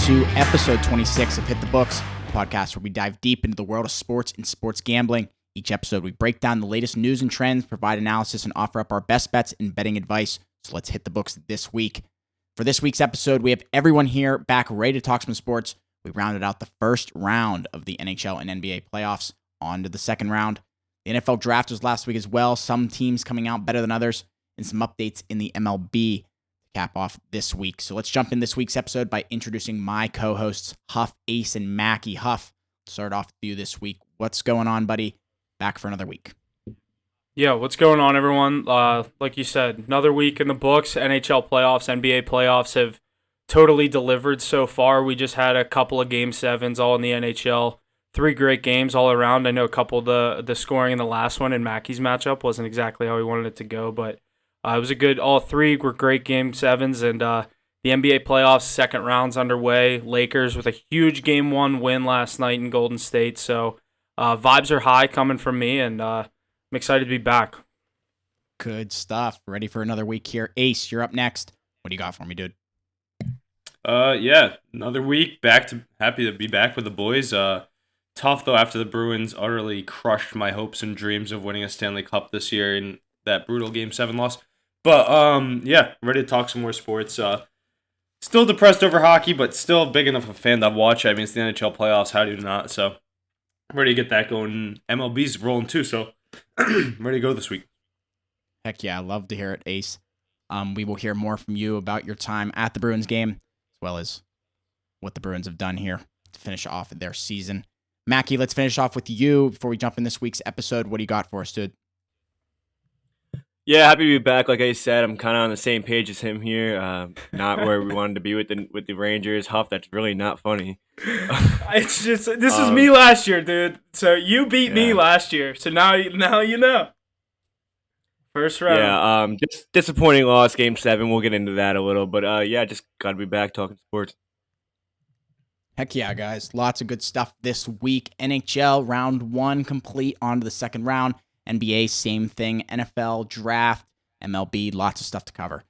to episode 26 of Hit the Books, a podcast where we dive deep into the world of sports and sports gambling. Each episode, we break down the latest news and trends, provide analysis, and offer up our best bets and betting advice. So let's hit the books this week. For this week's episode, we have everyone here back ready to talk some sports. We rounded out the first round of the NHL and NBA playoffs. On to the second round. The NFL draft was last week as well. Some teams coming out better than others, and some updates in the MLB to cap off this week. So let's jump in this week's episode by introducing my co-hosts, Huff, Ace, and Mackie. Huff, start off with you this week. What's going on, buddy? Back for another week. Yeah, what's going on, everyone? Like you said, another week in the books. NHL playoffs, NBA playoffs have totally delivered so far. We just had a couple of Game 7s all in the NHL. 3 great games all around. I know a couple of the scoring in the last one in Mackey's matchup wasn't exactly how we wanted it to go, but it was a good, all 3 were great Game 7s, and the NBA playoffs, second round's underway. Lakers with a huge Game 1 win last night in Golden State, so vibes are high coming from me, and I'm excited to be back. Good stuff. Ready for another week here. Ace, you're up next. What do you got for me, dude? Yeah, another week. Happy to be back with the boys. Tough though after the Bruins utterly crushed my hopes and dreams of winning a Stanley Cup this year in that brutal Game 7 loss. But yeah, ready to talk some more sports. Still depressed over hockey, but still big enough a fan to watch. I mean, it's the NHL playoffs. How do you not? So ready to get that going. MLB's rolling too, so ready to go this week. Heck yeah, I love to hear it, Ace. We will hear more from you about your time at the Bruins game, as well as what the Bruins have done here to finish off their season. Mackie, let's finish off with you before we jump in this week's episode. What do you got for us, dude? Yeah, happy to be back. Like I said, I'm kind of on the same page as him here. Not where we wanted to be with the Rangers. Huff, that's really not funny. It's just this is me last year, dude. So you beat me last year. So now you know. First round. Yeah, just disappointing loss, Game 7. We'll get into that a little, but yeah, just got to be back talking sports. Heck yeah, guys. Lots of good stuff this week. NHL round 1 complete, on to the second round. NBA, same thing. NFL, draft, MLB, lots of stuff to cover.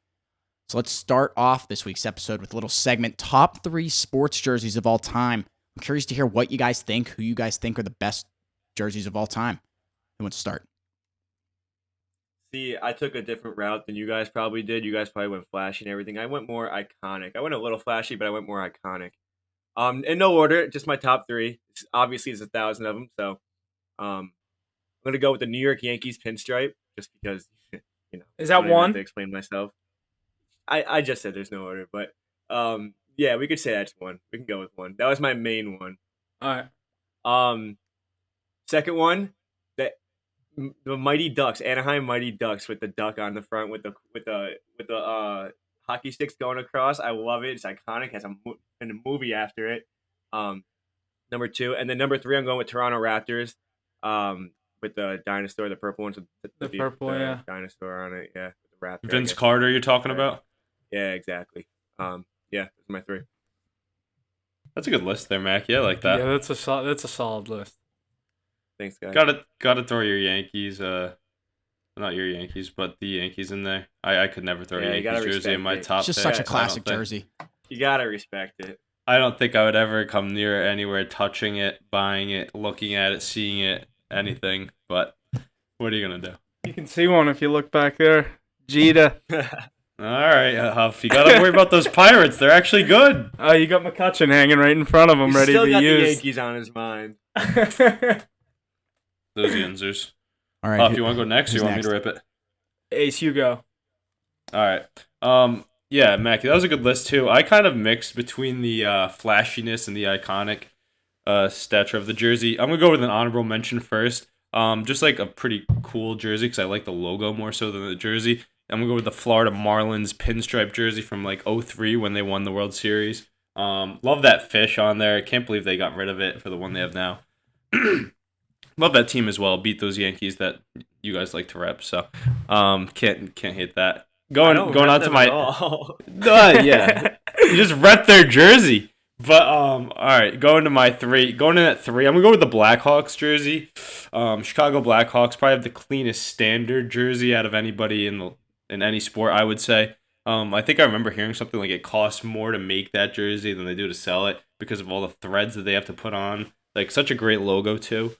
So let's start off this week's episode with a little segment, top 3 sports jerseys of all time. I'm curious to hear what you guys think, who you guys think are the best jerseys of all time. Who wants to start? See, I took a different route than you guys probably did. You guys probably went flashy and everything. I went more iconic. I went a little flashy, but I went more iconic. In no order, just my top 3. Obviously, there's 1,000 of them, so I'm gonna go with the New York Yankees pinstripe, just because you know. Is that I one? have to explain myself. I just said there's no order, but yeah, we could say that's one. We can go with one. That was my main one. All right. Second one, the Mighty Ducks, Anaheim Mighty Ducks, with the duck on the front with the hockey sticks going across. I love it. It's iconic. Has a movie after it. Number 2, and then number 3, I'm going with Toronto Raptors. With the dinosaur, the purple ones with the purple, yeah, dinosaur on it. Yeah, with the raptor. Vince Carter, you're talking about? Yeah, exactly. Yeah, those are my 3. That's a good list there, Mac. Yeah, I like that. Yeah, that's a solid list. Thanks, guys. Gotta throw your Yankees. Not your Yankees, but the Yankees in there. I could never throw a Yankees jersey in my top. It's just such a classic jersey. You gotta respect it. I don't think I would ever come near anywhere touching it, buying it, looking at it, seeing it, anything. But what are you gonna do? You can see one if you look back there. Jeter. All right, Huff. You gotta worry about those Pirates. They're actually good. Oh, you got McCutcheon hanging right in front of him, ready to use. Still got the Yankees on his mind. Those Yinzers. All right. Huff, you want to go next, or you want me to rip it? Ace, you go. All right. Yeah, Mackie, that was a good list too. I kind of mixed between the flashiness and the iconic stature of the jersey. I'm gonna go with an honorable mention first. Just like a pretty cool jersey because I like the logo more so than the jersey. I'm gonna go with the Florida Marlins pinstripe jersey from like 2003 when they won the World Series. Love that fish on there. I can't believe they got rid of it for the one they have now. Love that team as well. Beat those Yankees that you guys like to rep. So can't hate that. Going on to my yeah, you just rep their jersey. But all right, going to my 3. Going in at 3, I'm gonna go with the Blackhawks jersey. Chicago Blackhawks probably have the cleanest standard jersey out of anybody in any sport, I would say. I think I remember hearing something like it costs more to make that jersey than they do to sell it because of all the threads that they have to put on. Like such a great logo too.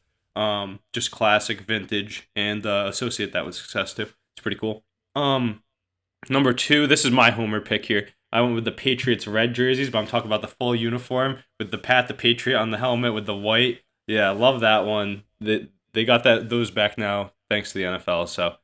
Just classic vintage and associate that with success too. It's pretty cool. Number 2, this is my homer pick here. I went with the Patriots red jerseys, but I'm talking about the full uniform with the Pat the Patriot on the helmet with the white. Yeah, I love that one. They got those back now thanks to the NFL. So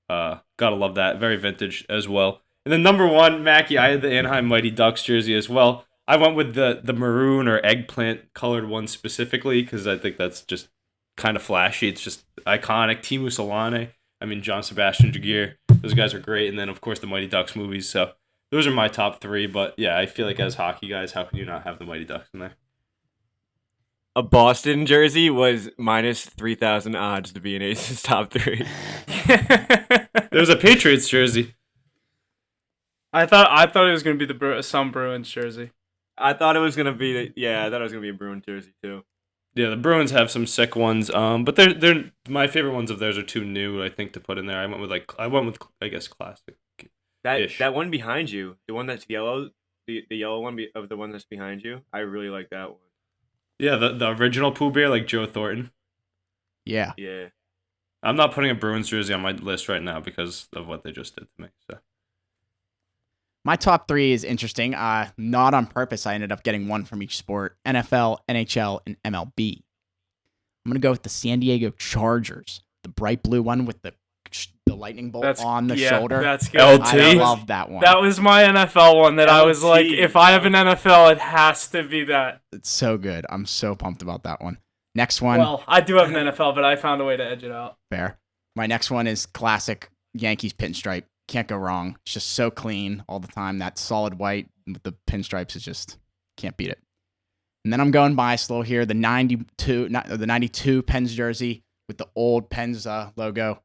gotta love that. Very vintage as well. And then number 1, Mackie, I had the Anaheim Mighty Ducks jersey as well. I went with the maroon or eggplant colored one specifically because I think that's just kind of flashy. It's just iconic. Timu Solane. I mean, John Sebastian Jaguar. Those guys are great. And then, of course, the Mighty Ducks movies. So those are my top 3. But, yeah, I feel like as hockey guys, how can you not have the Mighty Ducks in there? A Boston jersey was minus 3,000 odds to be in Ace's top 3. There was a Patriots jersey. I thought it was gonna be some Bruins jersey. I thought it was gonna be I thought it was gonna be a Bruins jersey too. Yeah, the Bruins have some sick ones. But they're my favorite ones of theirs are too new, I think, to put in there. I went with I guess classic. That one behind you, the one that's yellow, the yellow one of the one that's behind you. I really like that one. Yeah, the original Pooh Bear, like Joe Thornton. Yeah. Yeah. I'm not putting a Bruins jersey on my list right now because of what they just did to me. So My top 3 is interesting. Not on purpose. I ended up getting one from each sport: NFL, NHL, and MLB. I'm gonna go with the San Diego Chargers, the bright blue one with the lightning bolt on the shoulder. That's good. LT. I love that one. That was my NFL one that I was like, LT. if I have an NFL, it has to be that. It's so good. I'm so pumped about that one. Next one. Well, I do have an NFL, but I found a way to edge it out. Fair. My next one is classic Yankees pinstripe. Can't go wrong. It's just so clean all the time. That solid white with the pinstripes is just can't beat it. And then I'm going bias-low here. The 92 Pens jersey with the old Pens logo.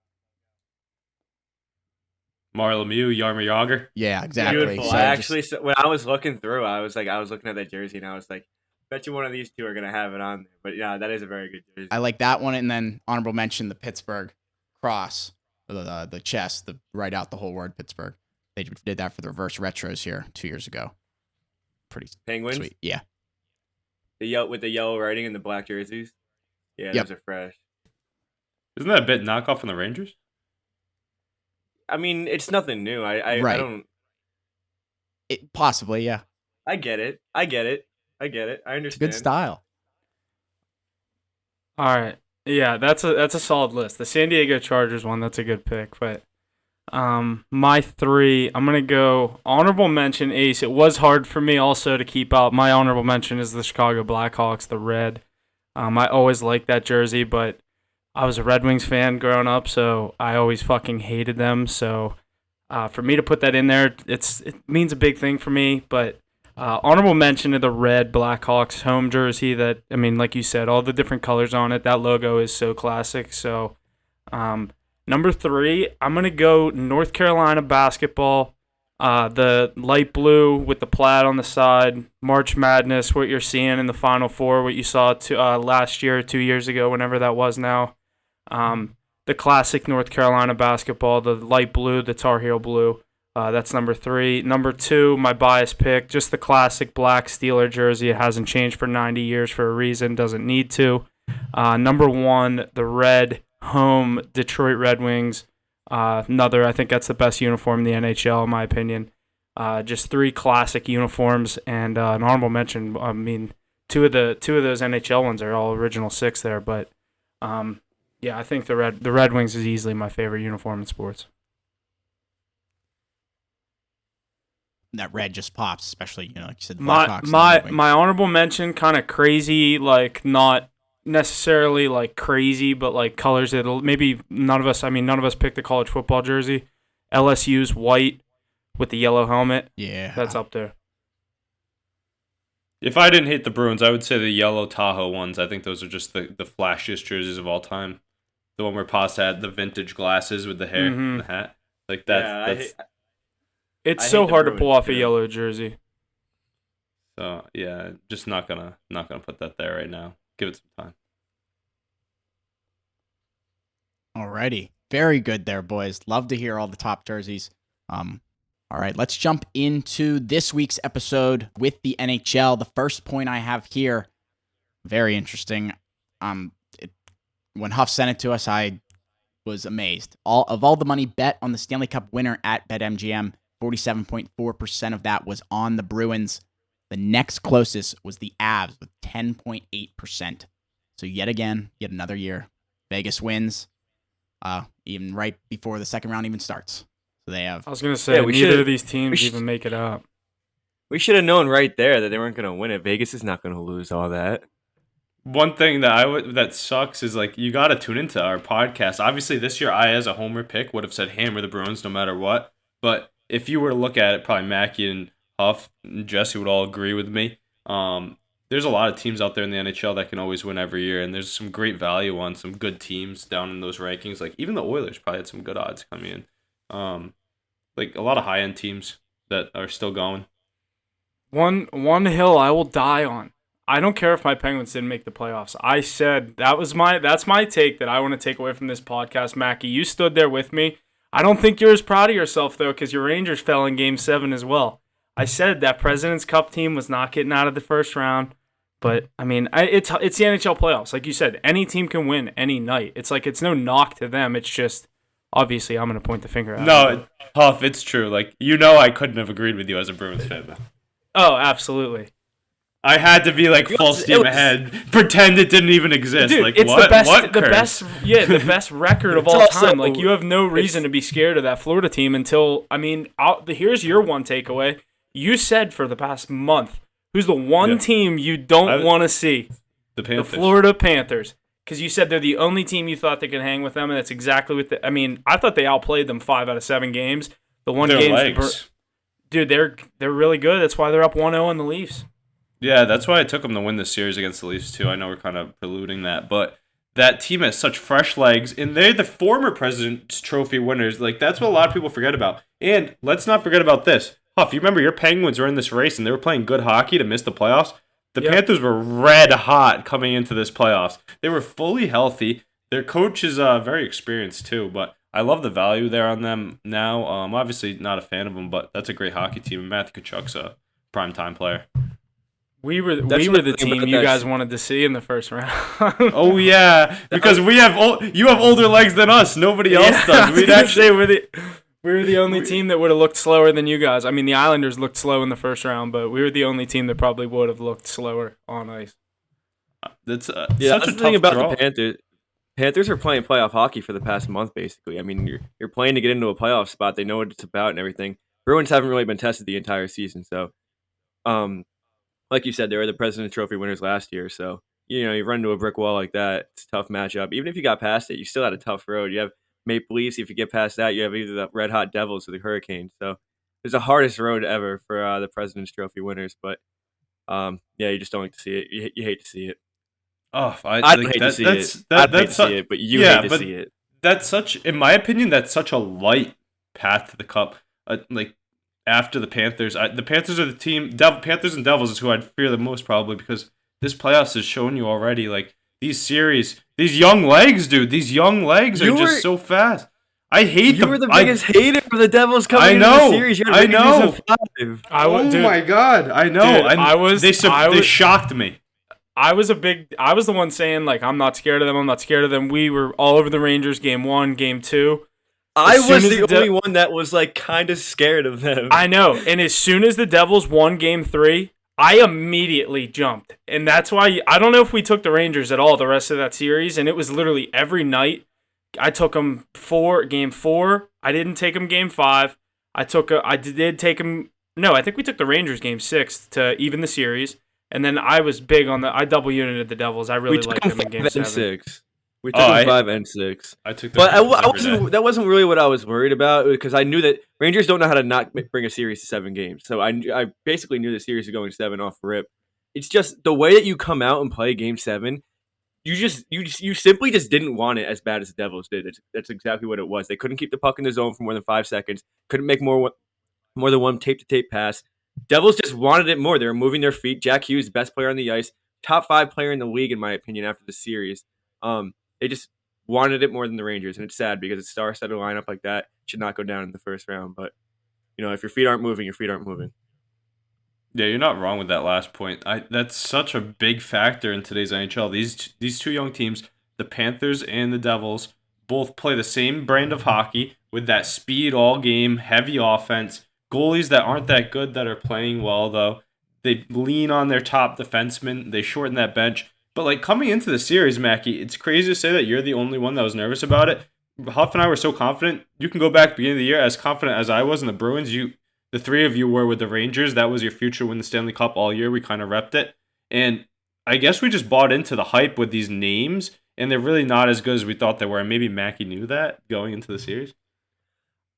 Mario Lemieux, Yarmer Yager. Yeah, exactly. Beautiful. So when I was looking through, I was looking at that jersey and I was like, bet you one of these two are gonna have it on there. But yeah, that is a very good jersey. I like that one, and then honorable mention the Pittsburgh cross, the chest, the write out the whole word Pittsburgh. They did that for the reverse retros here 2 years ago. Pretty Penguins. sweet. Yeah. With the yellow writing and the black jerseys. Yeah, Yep. those are fresh. Isn't that a bit knockoff on the Rangers? I mean, it's nothing new. I Right. don't. Possibly, yeah. I get it. I It's understand. good style. All right. Yeah, that's a solid list. The San Diego Chargers one, that's a good pick. But my 3, I'm gonna go honorable mention Ace. It was hard for me also to keep out. My honorable mention is the Chicago Blackhawks, the red. I always liked that jersey, but I was a Red Wings fan growing up, so I always fucking hated them. So for me to put that in there, it means a big thing for me. But honorable mention to the red Blackhawks home jersey. That, I mean, like you said, all the different colors on it. That logo is so classic. So number 3, I'm gonna go North Carolina basketball. The light blue with the plaid on the side. March Madness, what you're seeing in the Final Four, what you saw last year, 2 years ago, whenever that was now. The classic North Carolina basketball, the light blue, the Tar Heel blue. That's number 3. Number 2, my bias pick, just the classic black Steeler jersey. It hasn't changed for 90 years for a reason. Doesn't need to. Number 1, the red home Detroit Red Wings. I think that's the best uniform in the NHL, in my opinion. Just 3 classic uniforms, and an honorable mention. I mean, two of those NHL ones are all original 6 there, but yeah, I think the Red Wings is easily my favorite uniform in sports. That red just pops, especially, like you said, the My Blackhawks. my honorable mention, kind of crazy, like not necessarily like crazy, but like colors that maybe none of us picked the college football jersey. LSU's white with the yellow helmet. Yeah. That's up there. If I didn't hate the Bruins, I would say the yellow Tahoe ones. I think those are just the flashiest jerseys of all time. The one where Pasta had the vintage glasses with the hair and the hat. Like that's It's I so hate the hard to Bruins, pull off a too. yellow jersey. so yeah, just not gonna put that there right now. Give it some time. Alrighty. Very good there, boys. Love to hear all the top jerseys. All right, let's jump into this week's episode with the NHL. The first point I have here, very interesting. When Huff sent it to us, I was amazed. All the money bet on the Stanley Cup winner at BetMGM, 47.4% of that was on the Bruins. The next closest was the Avs with 10.8%. So yet another year, Vegas wins, even right before the second round even starts. So they have. I was gonna say neither of these teams even make it up. We should have known right there that they weren't going to win it. Vegas is not going to lose all that. One thing that sucks is like you got to tune into our podcast. Obviously, this year I, as a homer pick, would have said hammer the Bruins no matter what. But if you were to look at it, probably Mackie and Huff and Jesse would all agree with me. There's a lot of teams out there in the NHL that can always win every year, and there's some great value on some good teams down in those rankings. Like even the Oilers probably had some good odds coming in. Like a lot of high end teams that are still going. One hill I will die on. I don't care if my Penguins didn't make the playoffs. I said that's my take that I want to take away from this podcast. Mackie, you stood there with me. I don't think you're as proud of yourself though, because your Rangers fell in Game 7 as well. I said that President's Cup team was not getting out of the first round, but I mean, it's the NHL playoffs. Like you said, any team can win any night. It's like it's no knock to them. It's just obviously I'm going to point the finger at No, Huff, it's true. Like I couldn't have agreed with you as a Bruins fan. Though. Oh, absolutely. I had to be like full steam ahead, pretend it didn't even exist. Dude, like it's what? the best record of all time. Like you have no reason to be scared of that Florida team until here's your one takeaway. You said for the past month, who's the one team you don't want to see? The Panthers. The Florida Panthers. Because you said they're the only team you thought they could hang with them, and that's exactly what I thought they outplayed them 5 out of 7 games. The one game, dude, they're really good. That's why they're up 1-0 on the Leafs. Yeah, that's why I took them to win the series against the Leafs too. I know we're kind of preluding that, but that team has such fresh legs, and they're the former President's Trophy winners. Like that's what a lot of people forget about. And let's not forget about this. Huff, you remember your Penguins were in this race and they were playing good hockey to miss the playoffs? The Panthers were red hot coming into this playoffs. They were fully healthy. Their coach is very experienced too, but I love the value there on them now. Obviously not a fan of them, but that's a great hockey team. And Matthew Tkachuk's a primetime player. We were the team you guys wanted to see in the first round. Oh yeah, because you have older legs than us. Nobody else does. We'd actually we were the only team that would have looked slower than you guys. I mean, the Islanders looked slow in the first round, but we were the only team that probably would have looked slower on ice. That's such that's a the thing tough about draw. the Panthers. Panthers are playing playoff hockey for the past month, basically. I mean, you're playing to get into a playoff spot. They know what it's about and everything. Bruins haven't really been tested the entire season, so like you said, they were the President's Trophy winners last year, so you run into a brick wall like that. It's a tough matchup. Even if you got past it, you still had a tough road. You have Maple Leafs. If you get past that, you have either the Red Hot Devils or the Hurricanes. So it's the hardest road ever for the President's Trophy winners. But you just don't like to see it. You hate to see it. Oh, I don't hate to see it. I'd hate to see it, but you hate to see it. That's in my opinion, that's such a light path to the Cup. Like after the Panthers, the Panthers are the team. Panthers and Devils is who I'd fear the most probably because this playoffs has shown you already. Like these series, these young legs, dude. These young legs are just so fast. I hate them. You were the biggest hater for the Devils coming into the series. I know. My God, I know. Dude, they shocked me. I was the one saying like I'm not scared of them. I'm not scared of them. We were all over the Rangers game 1, game 2. I was the only one that was like kind of scared of them. I know. And as soon as the Devils won game 3, I immediately jumped. And that's why I don't know if we took the Rangers at all the rest of that series. And it was literally every night. I took them game 4. I didn't take them game 5. I did take them. No, I think we took the Rangers game 6 to even the series. And then I was big on I double united the Devils. I really liked them in game 7. 6. We took them 5 and 6. I took, but I wasn't. That wasn't really what I was worried about because I knew that Rangers don't know how to not bring a series to 7 games. So I basically knew the series was going 7 off rip. It's just the way that you come out and play Game 7. You simply just didn't want it as bad as the Devils did. That's exactly what it was. They couldn't keep the puck in the zone for more than 5 seconds. Couldn't make more than one tape-to-tape pass. Devils just wanted it more. They were moving their feet. Jack Hughes, best player on the ice, top 5 player in the league in my opinion after the series. They just wanted it more than the Rangers, and it's sad because a star-studded lineup like that should not go down in the first round. But If your feet aren't moving, your feet aren't moving. Yeah, you're not wrong with that last point. That's such a big factor in today's NHL. These two young teams, the Panthers and the Devils, both play the same brand of hockey with that speed all game, heavy offense. Goalies that aren't that good that are playing well though. They lean on their top defensemen. They shorten that bench. But like coming into the series, Mackie, it's crazy to say that you're the only one that was nervous about it. Huff and I were so confident. You can go back to the beginning of the year as confident as I was in the Bruins. The three of you were with the Rangers. That was your future win the Stanley Cup all year. We kind of repped it. And I guess we just bought into the hype with these names, and they're really not as good as we thought they were. And maybe Mackie knew that going into the series.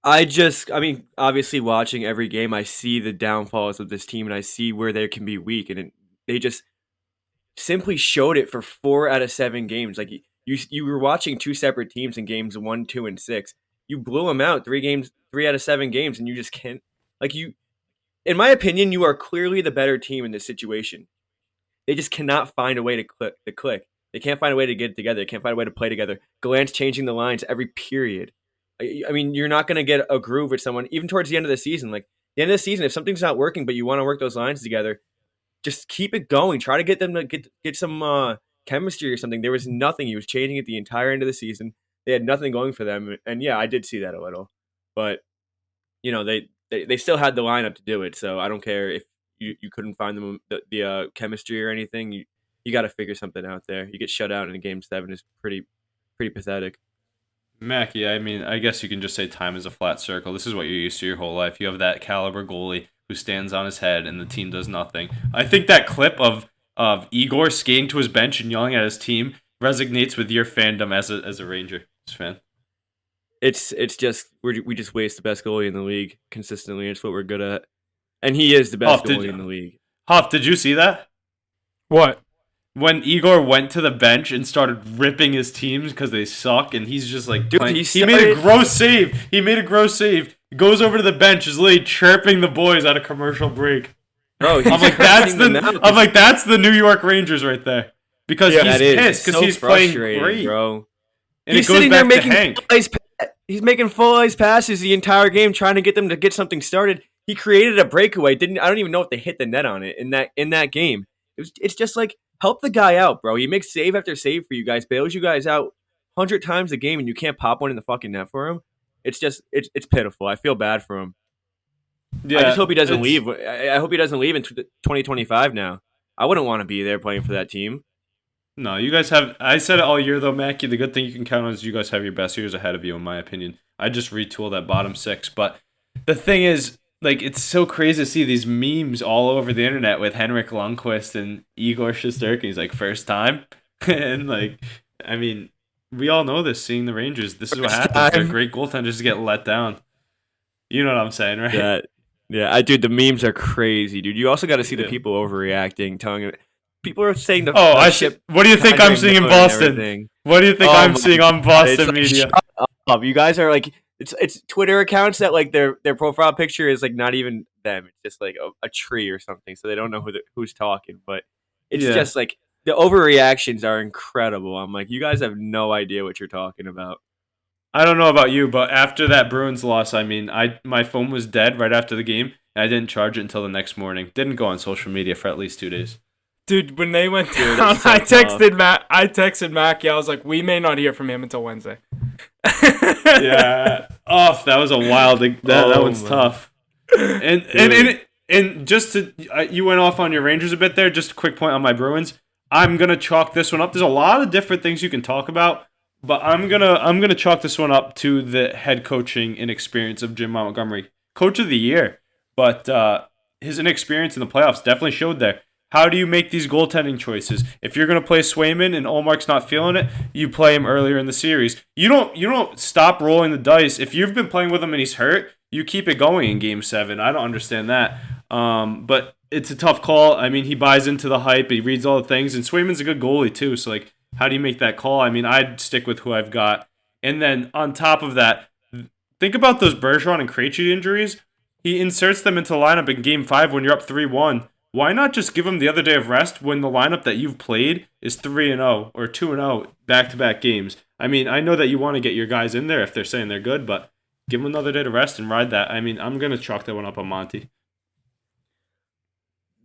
Obviously watching every game, I see the downfalls of this team, and I see where they can be weak. And they just simply showed it for 4 out of 7 games. Like you were watching 2 separate teams in games 1, 2, and 6. You blew them out 3 out of 7 games, and you just can't. In my opinion, you are clearly the better team in this situation. They just cannot find a way to click. They can't find a way to get it together. They can't find a way to play together. Gallant's changing the lines every period. I mean, you're not going to get a groove with someone, even towards the end of the season. Like, the end of the season, if something's not working, but you want to work those lines together, just keep it going. Try to get them to get some chemistry or something. There was nothing. He was changing it the entire end of the season. They had nothing going for them. And yeah, I did see that a little. But, they still had the lineup to do it, so I don't care if you couldn't find them the chemistry or anything. You got to figure something out there. You get shut out in a game 7 is pretty pathetic. Mackie, I mean, I guess you can just say time is a flat circle. This is what you're used to your whole life. You have that caliber goalie who stands on his head and the team does nothing. I think that clip of Igor skating to his bench and yelling at his team resonates with your fandom as a Rangers fan. It's just we just waste the best goalie in the league consistently. It's what we're good at, and he is the best goalie in the league. Huff, did you see that? What? When Igor went to the bench and started ripping his teams because they suck, and he's just like, dude, he made a gross save. Goes over to the bench, is literally chirping the boys at a commercial break. Bro, I'm like, that's the New York Rangers right there, because he's pissed because he's playing great, bro. And he's it goes sitting back there to making Hank. He's making full ice passes the entire game, trying to get them to get something started. He created a breakaway. I don't even know if they hit the net on it in that game. It's just like, help the guy out, bro. He makes save after save for you guys, bails you guys out 100 times a game, and you can't pop one in the fucking net for him. It's just it's pitiful. I feel bad for him. Yeah, I just hope he doesn't leave. I hope he doesn't leave in 2025 now. I wouldn't want to be there playing for that team. No, you guys have. I said it all year though, Mackie. The good thing you can count on is you guys have your best years ahead of you, in my opinion. I just retool that bottom 6, but the thing is, like, it's so crazy to see these memes all over the internet with Henrik Lundqvist and Igor Shesterkin. He's like, first time, and like, I mean, we all know this. Seeing the Rangers, this is what happens. They're great goaltenders get let down. You know what I'm saying, right? Yeah. Dude, the memes are crazy, dude. You also got to see the people overreacting, telling it. People are saying the what do you think I'm seeing in Boston? What do you think I'm seeing on Boston media? Shut up. You guys are like, it's Twitter accounts that like their profile picture is like not even them. It's just like a tree or something, so they don't know who's talking. But it's just like the overreactions are incredible. I'm like, you guys have no idea what you're talking about. I don't know about you, but after that Bruins loss, I mean, my phone was dead right after the game, and I didn't charge it until the next morning. Didn't go on social media for at least 2 days. Dude, when they went down, I texted Mackie. I was like, we may not hear from him until Wednesday. Yeah. Oh, that was a wild. That one's tough. And just to you went off on your Rangers a bit there. Just a quick point on my Bruins. I'm gonna chalk this one up. There's a lot of different things you can talk about, but I'm gonna chalk this one up to the head coaching inexperience of Jim Montgomery, coach of the year. But his inexperience in the playoffs definitely showed there. How do you make these goaltending choices? If you're going to play Swayman and Olmark's not feeling it, you play him earlier in the series. You don't stop rolling the dice. If you've been playing with him and he's hurt, you keep it going in Game 7. I don't understand that. But it's a tough call. I mean, he buys into the hype. He reads all the things. And Swayman's a good goalie too. So, like, how do you make that call? I mean, I'd stick with who I've got. And then on top of that, think about those Bergeron and Krejci injuries. He inserts them into the lineup in Game 5 when you're up 3-1. Why not just give him the other day of rest when the lineup that you've played is 3-0 or 2-0 back-to-back games? I mean, I know that you want to get your guys in there if they're saying they're good, but give him another day to rest and ride that. I mean, I'm gonna chalk that one up on Monty.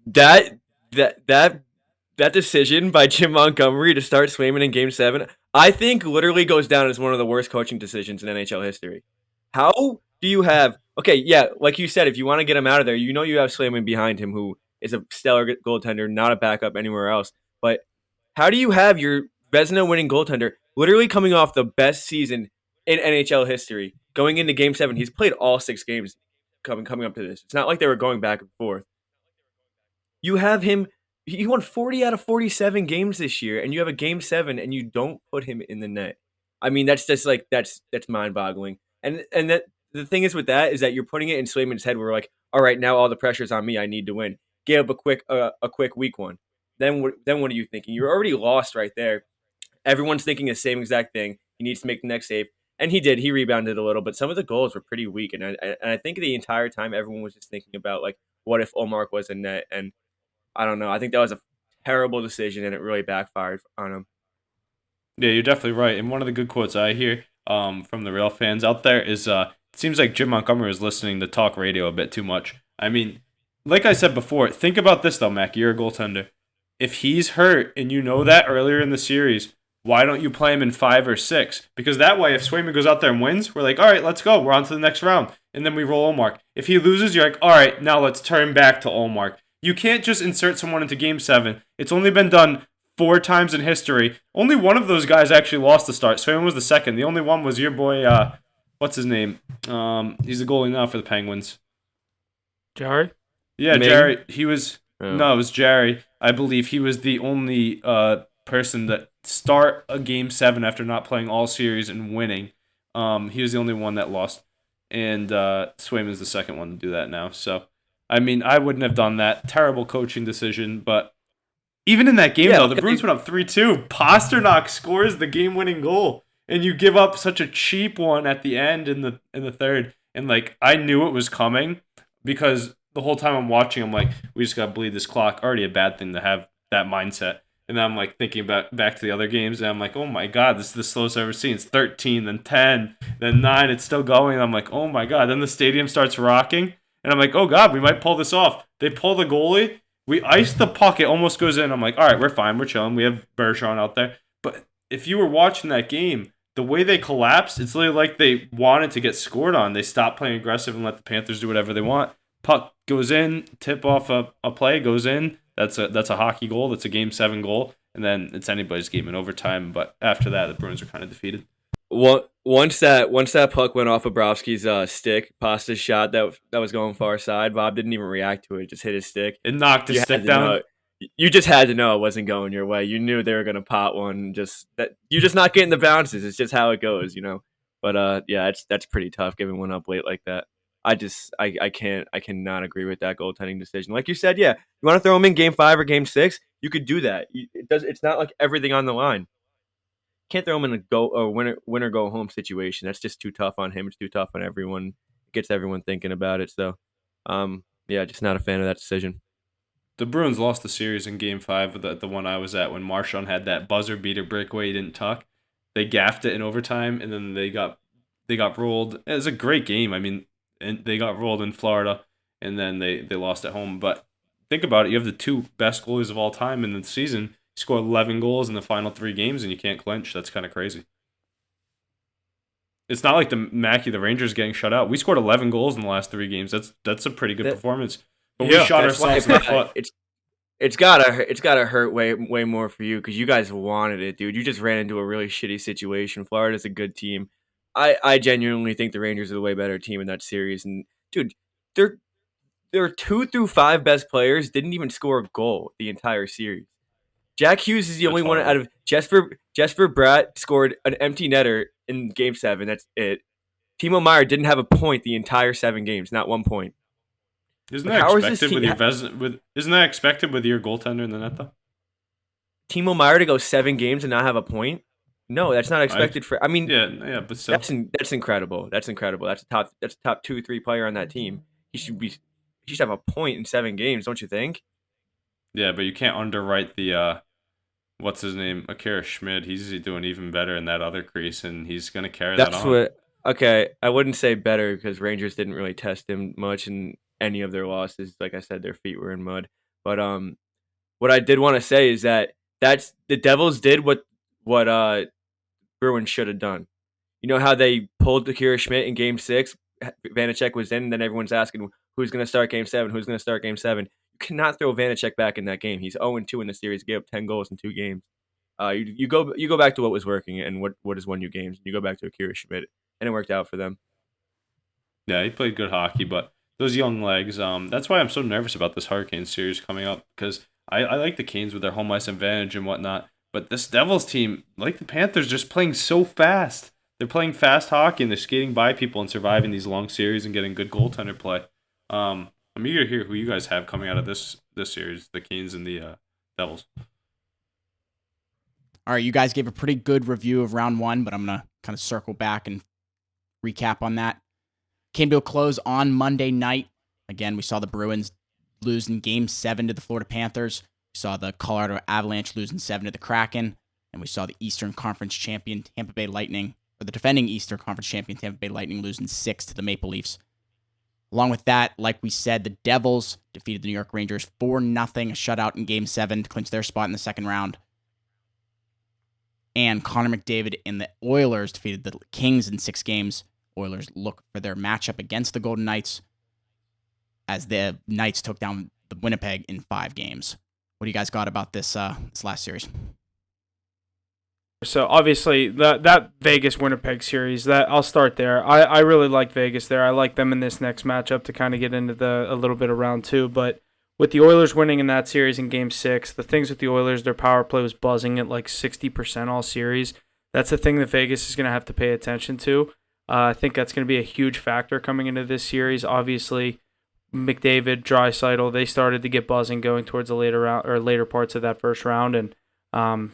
That that decision by Jim Montgomery to start Swayman in Game 7, I think literally goes down as one of the worst coaching decisions in NHL history. How do you have okay, yeah, like you said, if you want to get him out of there, you know you have Swayman behind him, who is a stellar goaltender, not a backup anywhere else. But how do you have your Vezina winning goaltender literally coming off the best season in NHL history going into Game 7? He's played all 6 games coming up to this. It's not like they were going back and forth. You have him. He won 40 out of 47 games this year, and you have a Game 7, and you don't put him in the net. I mean, that's just like that's mind boggling. And that the thing is with that is that you're putting it in Swayman's head. Where like, all right, now all the pressure's on me. I need to win. Give up a quick week one. Then what are you thinking? You're already lost right there. Everyone's thinking the same exact thing. He needs to make the next save, and he did. He rebounded a little, but some of the goals were pretty weak. And I think the entire time everyone was just thinking about like, what if Omar was in net? And I don't know. I think that was a terrible decision, and it really backfired on him. Yeah, you're definitely right. And one of the good quotes I hear from the real fans out there is it seems like Jim Montgomery is listening to talk radio a bit too much. I mean, like I said before, think about this though, Mac. You're a goaltender. If he's hurt and you know that earlier in the series, why don't you play him in 5 or 6? Because that way, if Swayman goes out there and wins, we're like, all right, let's go. We're on to the next round. And then we roll Olmark. If he loses, you're like, all right, now let's turn back to Olmark. You can't just insert someone into Game 7. It's only been done 4 times in history. Only one of those guys actually lost the start. Swayman was the second. The only one was your boy, what's his name? He's the goalie now for the Penguins. Jerry? Yeah, Ming? Jerry. He was... Oh. No, it was Jerry. I believe he was the only person that start a Game 7 after not playing all series and winning. He was the only one that lost. And Swayman's the second one to do that now. So, I mean, I wouldn't have done that. Terrible coaching decision. But even in that game, though, the Bruins went up 3-2. Pasternak scores the game-winning goal. And you give up such a cheap one at the end in the third. And, like, I knew it was coming because the whole time I'm watching, I'm like, we just got to bleed this clock. Already a bad thing to have that mindset. And then I'm like thinking about back to the other games, and I'm like, oh my god, this is the slowest I've ever seen. It's 13, then 10, then 9. It's still going. And I'm like, oh my god. Then the stadium starts rocking, and I'm like, oh god, we might pull this off. They pull the goalie. We ice the puck. It almost goes in. I'm like, all right, we're fine. We're chilling. We have Bergeron out there. But if you were watching that game, the way they collapsed, it's literally like they wanted to get scored on. They stopped playing aggressive and let the Panthers do whatever they want. Puck goes in, tip off a play, goes in. That's a hockey goal. That's a Game 7 goal. And then it's anybody's game in overtime. But after that, the Bruins are kind of defeated. Well, once that puck went off of Bobrovsky's stick, Pasta's shot that was going far side, Bob didn't even react to it. Just hit his stick. It knocked his stick down. You just had to know it wasn't going your way. You knew they were going to pot one. You're just not getting the bounces. It's just how it goes, you know. But yeah, that's pretty tough giving one up late like that. I cannot agree with that goaltending decision. Like you said, yeah, you want to throw him in Game 5 or Game 6, you could do that. It's not like everything on the line. Can't throw him in a winner go home situation. That's just too tough on him. It's too tough on everyone. It gets everyone thinking about it. So, yeah, just not a fan of that decision. The Bruins lost the series in Game 5, the one I was at, when Marchand had that buzzer beater breakaway he didn't tuck. They gaffed it in overtime, and then they got rolled. It was a great game. I mean, and they got rolled in Florida, and then they lost at home. But think about it. You have the 2 best goalies of all time in the season. You score 11 goals in the final 3 games, and you can't clinch. That's kind of crazy. It's not like the Rangers getting shut out. We scored 11 goals in the last 3 games. That's a pretty good performance. But we shot ourselves in the foot. It's gotta hurt way more for you because you guys wanted it, dude. You just ran into a really shitty situation. Florida's a good team. I genuinely think the Rangers are the way better team in that series. And dude, their 2 through 5 best players didn't even score a goal the entire series. Jack Hughes is the only one out of Jesper Bratt scored an empty netter in Game 7. That's it. Timo Meier didn't have a point the entire 7 games, not 1 point. Isn't that expected with your goaltender in the net though? Timo Meier to go 7 games and not have a point? No, that's not expected for. I mean, yeah, but still. That's incredible. That's incredible. That's a top 2-3 player on that team. He should have a point in 7 games, don't you think? Yeah, but you can't underwrite the what's his name, Akira Schmid. He's doing even better in that other crease, and he's gonna carry that on. Okay, I wouldn't say better because Rangers didn't really test him much in any of their losses. Like I said, their feet were in mud. But what I did want to say is that that's the Devils did what Bruins should have done. You know how they pulled Akira Schmidt in Game 6? Vanacek was in, and then everyone's asking who's going to start Game 7, who's going to start Game 7. You cannot throw Vanacek back in that game. He's 0-2 in the series, gave up 10 goals in 2 games. You go back to what was working and what has won you games. You go back to Akira Schmidt, and it worked out for them. Yeah, he played good hockey, but those young legs, that's why I'm so nervous about this Hurricane series coming up, because I like the Canes with their home ice advantage and whatnot, but this Devils team, like the Panthers, just playing so fast. They're playing fast hockey and they're skating by people and surviving these long series and getting good goaltender play. I'm eager to hear who you guys have coming out of this series, the Canes and the Devils. All right, you guys gave a pretty good review of round 1, but I'm going to kind of circle back and recap on that. Came to a close on Monday night. Again, we saw the Bruins lose in Game 7 to the Florida Panthers. We saw the Colorado Avalanche lose in 7 to the Kraken. And we saw the Eastern Conference champion Tampa Bay Lightning, or the defending Eastern Conference champion Tampa Bay Lightning, losing 6 to the Maple Leafs. Along with that, like we said, the Devils defeated the New York Rangers 4-0, a shutout in Game 7 to clinch their spot in the second round. And Connor McDavid and the Oilers defeated the Kings in 6 games. Oilers look for their matchup against the Golden Knights as the Knights took down the Winnipeg in 5 games. What do you guys got about this last series? So obviously that Vegas Winnipeg series, that I'll start there. I really like Vegas there. I like them in this next matchup to kind of get into a little bit of round 2. But with the Oilers winning in that series in Game 6, the things with the Oilers, their power play was buzzing at like 60% all series. That's the thing that Vegas is going to have to pay attention to. I think that's going to be a huge factor coming into this series. Obviously, McDavid, Draisaitl, they started to get buzzing going towards the later parts of that first round, and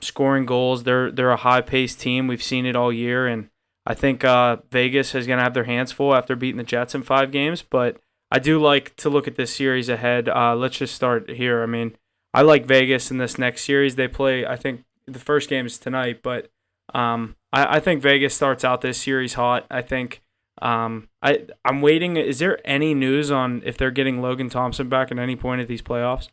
scoring goals. They're a high-paced team. We've seen it all year, and I think Vegas is going to have their hands full after beating the Jets in 5 games. But I do like to look at this series ahead. Let's just start here. I mean, I like Vegas in this next series. They play, I think, the first game is tonight, but I think Vegas starts out this series hot. I think I'm waiting. Is there any news on if they're getting Logan Thompson back at any point of these playoffs?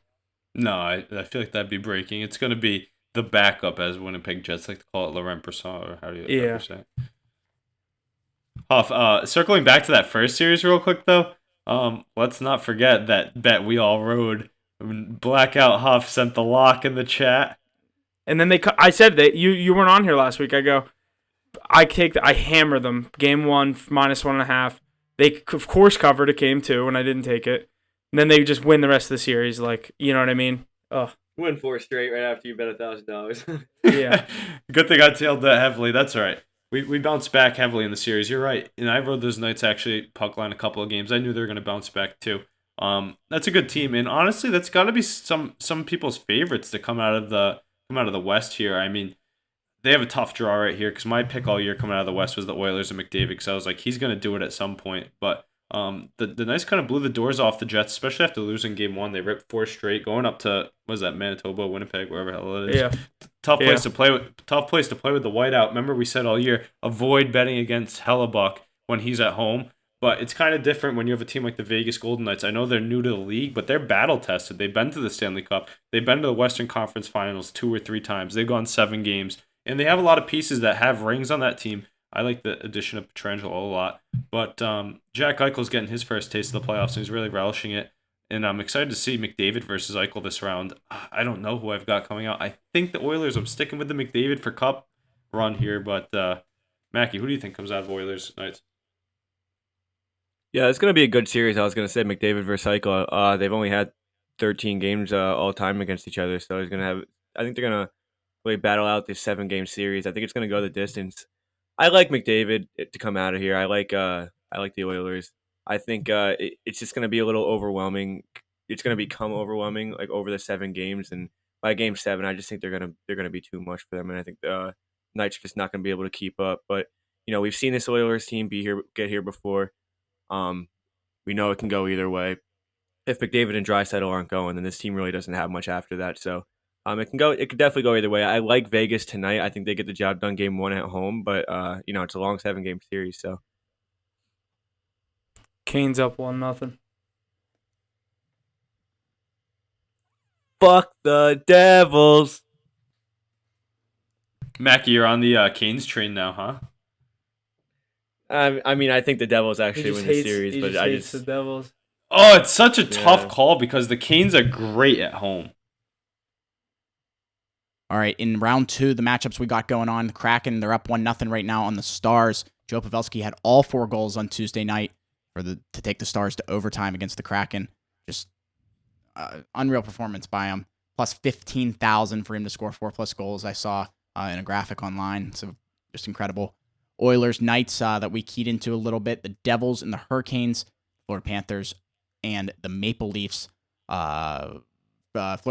No, I feel like that'd be breaking. It's going to be the backup, as Winnipeg Jets like to call it, Laurent Brossoit, or how do you ever say it? Huff, circling back to that first series real quick, though, let's not forget that bet we all rode. Blackout Huff sent the lock in the chat. And then I said that you weren't on here last week. I go, I hammer them. Game 1 -1.5. They of course covered at Game 2, and I didn't take it. And then they just win the rest of the series. Like, you know what I mean? Ugh. Win 4 straight right after you bet $1,000. Yeah. Good thing I tailed that heavily. That's all right. We bounced back heavily in the series. You're right. And I rode those Knights actually puck line a couple of games. I knew they were going to bounce back too. That's a good team, and honestly, that's got to be some people's favorites to come out of the West here. I mean, they have a tough draw right here because my pick all year coming out of the West was the Oilers and McDavid, because I was like, he's going to do it at some point. But the Knights kind of blew the doors off the Jets, especially after losing Game 1. They ripped 4 straight, going up to, what is that, Manitoba, Winnipeg, wherever the hell it is. Yeah. Tough place to play with. Tough place to play with the whiteout. Remember, we said all year, avoid betting against Hellebuck when he's at home. But it's kind of different when you have a team like the Vegas Golden Knights. I know they're new to the league, but they're battle tested. They've been to the Stanley Cup. They've been to the Western Conference Finals 2 or 3 times. They've gone 7 games, and they have a lot of pieces that have rings on that team. I like the addition of Pietrangelo a lot. But Jack Eichel's getting his first taste of the playoffs, and he's really relishing it. And I'm excited to see McDavid versus Eichel this round. I don't know who I've got coming out. I think the Oilers, I'm sticking with the McDavid for Cup run here. But, Mackie, who do you think comes out of Oilers Knights? Yeah, it's going to be a good series. I was going to say McDavid versus Eichel. They've only had 13 games all time against each other, so he's going to have. I think they're going to really battle out this 7-game series. I think it's going to go the distance. I like McDavid to come out of here. I like the Oilers. I think it's just going to be a little overwhelming. It's going to become overwhelming, like over the 7 games, and by Game 7, I just think they're going to be too much for them, and I think the Knights are just not going to be able to keep up. But we've seen this Oilers team get here before. We know it can go either way. If McDavid and Draisaitl aren't going, then this team really doesn't have much after that. So it could definitely go either way. I like Vegas tonight. I think they get the job done Game 1 at home, but it's a long 7-game series. So Canes up 1-0. Fuck the Devils. Mackie, you're on the Canes train now, huh? I mean, I think the Devils actually win the series, but I hates just the Devils. Oh, it's such a tough Yeah. call because the Canes are great at home. All right, in round 2, the matchups we got going on, the Kraken, they're up 1-0 right now on the Stars. Joe Pavelski had all 4 goals on Tuesday night to take the Stars to overtime against the Kraken. Just unreal performance by him. Plus 15,000 for him to score 4+ goals. I saw in a graphic online. So just incredible. Oilers, Knights that we keyed into a little bit. The Devils and the Hurricanes, Florida Panthers, and the Maple Leafs. Florida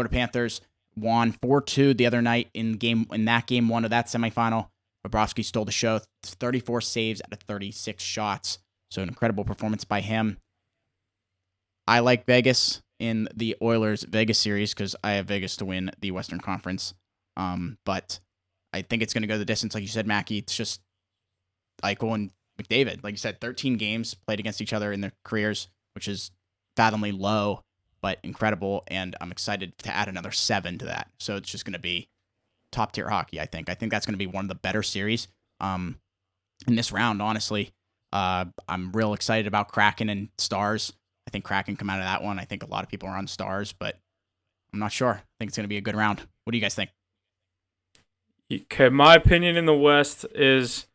Panthers won 4-2 the other night in that game 1 of that semifinal. Bobrovsky stole the show, 34 saves out of 36 shots. So an incredible performance by him. I like Vegas in the Oilers-Vegas series because I have Vegas to win the Western Conference. But I think it's going to go the distance. Like you said, Mackie, it's just Eichel and McDavid. Like you said, 13 games played against each other in their careers, which is fathomably low, but incredible. And I'm excited to add another 7 to that. So it's just going to be top-tier hockey, I think. I think that's going to be one of the better series in this round, honestly. I'm real excited about Kraken and Stars. I think Kraken come out of that one. I think a lot of people are on Stars, but I'm not sure. I think it's going to be a good round. What do you guys think? Okay, my opinion in the West is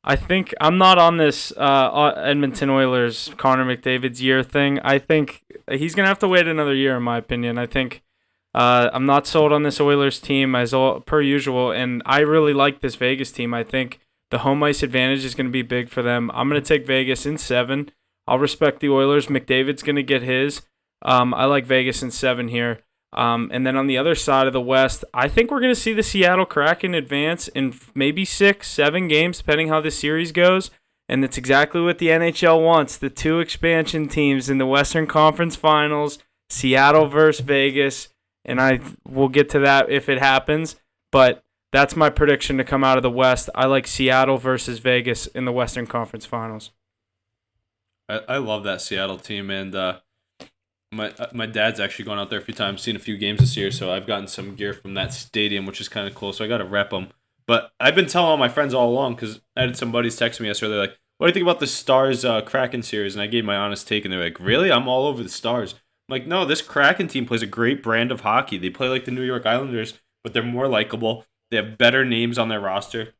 I think I'm not on this Edmonton Oilers Connor McDavid's year thing. I think he's going to have to wait another year, in my opinion. I think I'm not sold on this Oilers team as per usual, and I really like this Vegas team. I think the home ice advantage is going to be big for them. I'm going to take Vegas in 7. I'll respect the Oilers. McDavid's going to get his. I like Vegas in 7 here. And then on the other side of the West, I think we're going to see the Seattle Kraken advance in maybe 6, 7 games, depending how this series goes. And that's exactly what the NHL wants. The 2 expansion teams in the Western Conference Finals, Seattle versus Vegas. And we'll get to that if it happens. But that's my prediction to come out of the West. I like Seattle versus Vegas in the Western Conference Finals. I love that Seattle team, and my dad's actually gone out there a few times, seen a few games this year, so I've gotten some gear from that stadium, which is kind of cool, so I got to rep them. But I've been telling all my friends all along, because I had some buddies text me yesterday, they're like, what do you think about the Stars Kraken series? And I gave my honest take, and they're like, really? I'm all over the Stars. I'm like, no, this Kraken team plays a great brand of hockey. They play like the New York Islanders, but they're more likable. They have better names on their roster.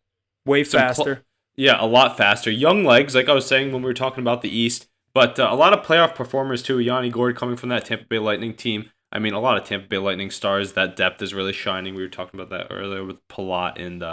Way faster. Yeah, a lot faster. Young legs, like I was saying when we were talking about the East, but a lot of playoff performers too. Yanni Gord coming from that Tampa Bay Lightning team. I mean, a lot of Tampa Bay Lightning stars. That depth is really shining. We were talking about that earlier with Palat and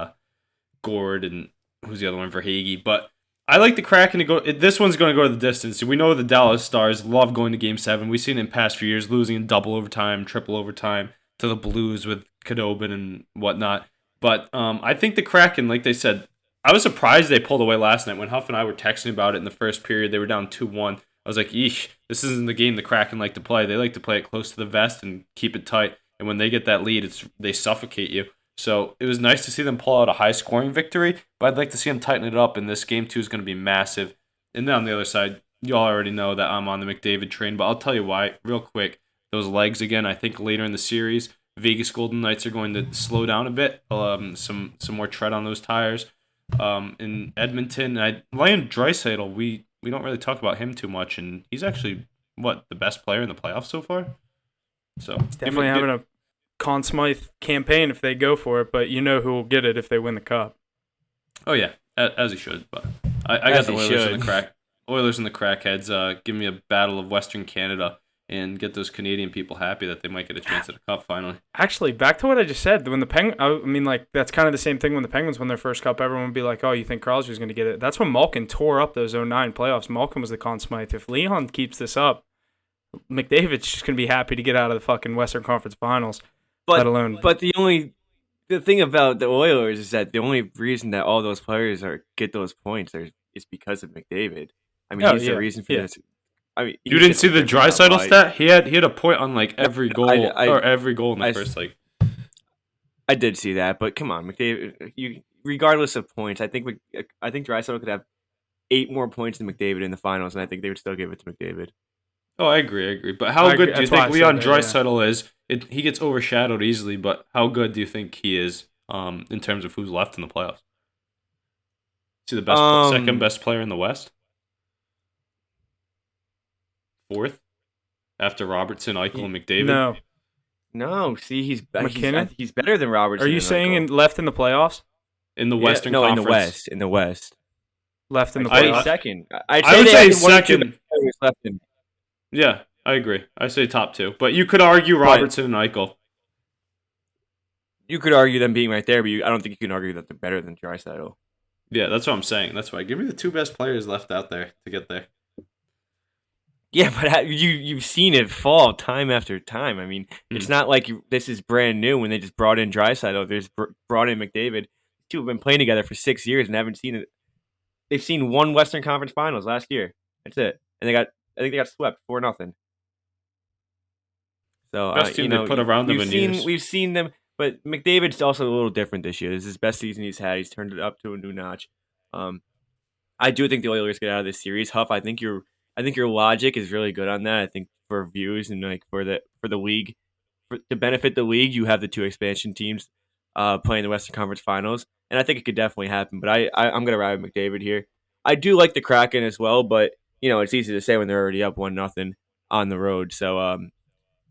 Gord and who's the other one for Hagee. But I like the Kraken to go. This one's going to go to the distance. We know the Dallas Stars love going to Game 7. We've seen it in past few years, losing in double overtime, triple overtime to the Blues with Khudobin and whatnot. But I think the Kraken, like they said, I was surprised they pulled away last night when Huff and I were texting about it in the first period. They were down 2-1. I was like, eesh, this isn't the game the Kraken like to play. They like to play it close to the vest and keep it tight. And when they get that lead, they suffocate you. So it was nice to see them pull out a high-scoring victory, but I'd like to see them tighten it up, and this Game 2 is going to be massive. And then on the other side, y'all already know that I'm on the McDavid train, but I'll tell you why real quick. Those legs again, I think later in the series, Vegas Golden Knights are going to slow down a bit, some more tread on those tires. In Edmonton, Leon Draisaitl, we don't really talk about him too much, and he's actually the best player in the playoffs so far. So it's definitely having a Conn Smythe campaign if they go for it, but you know who will get it if they win the cup. Oh yeah, as he should. But I got the Oilers and the Crackheads. Give me a battle of Western Canada and get those Canadian people happy that they might get a chance at a cup finally. Actually, back to what I just said. When that's kind of the same thing when the Penguins won their first cup. Everyone would be like, oh, you think Crosby's going to get it? That's when Malkin tore up those 2009 playoffs. Malkin was the Conn Smythe. If Leon keeps this up, McDavid's just going to be happy to get out of the fucking Western Conference Finals, let alone. But the thing about the Oilers is that the only reason that all those players get those points is because of McDavid. I mean, he's the reason for this. I mean, you didn't see the Draisaitl stat? He had a point on like every goal every goal in the first like. I did see that, but come on, McDavid. Regardless of points, I think Draisaitl could have 8 more points than McDavid in the finals, and I think they would still give it to McDavid. Oh, I agree. But how good do you That's why I think said Leon that, yeah. Draisaitl is? He gets overshadowed easily, but how good do you think he is in terms of who's left in the playoffs? Is he the best, second best player in the West? Fourth? After Robertson, Eichel, and McDavid? No, see, he's McKinnon? he's better than Robertson. Are you and saying Eichel. left in the playoffs? In the Yeah, Western no, Conference? in the West. Left in the I'd say playoffs. second. I would say second. Left in. Yeah, I agree. I say top 2. But you could argue Robertson and Eichel. You could argue them being right there, but I don't think you can argue that they're better than Draisaitl. Yeah, that's what I'm saying. That's why. Give me the 2 best players left out there to get there. Yeah, but you've seen it fall time after time. I mean, it's not like this is brand new when they just brought in Draisaitl. They just brought in McDavid. The two have been playing together for 6 years and haven't seen it. They've seen one Western Conference Finals last year. That's it, and I think they got swept 4-0. So Best team they put around them in years. We've seen them, but McDavid's also a little different this year. This is his best season he's had. He's turned it up to a new notch. I do think the Oilers get out of this series. Huff, I think your logic is really good on that. I think for views and like for the league, to benefit the league, you have the 2 expansion teams playing the Western Conference Finals, and I think it could definitely happen. But I'm gonna ride with McDavid here. I do like the Kraken as well, but it's easy to say when they're already up 1-0 on the road. So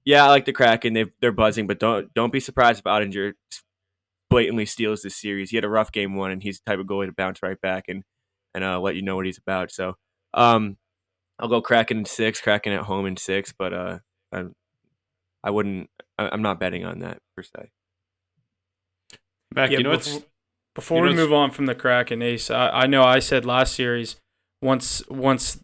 yeah, I like the Kraken. They're buzzing, but don't be surprised if Ottinger blatantly steals this series. He had a rough game 1, and he's the type of goalie to bounce right back and let you know what he's about. So I'll go Kraken in 6, Kraken at home in 6, but I wouldn't. I'm not betting on that per se. Mac, Yeah, before we move on from the Kraken, Ace, I know I said last series once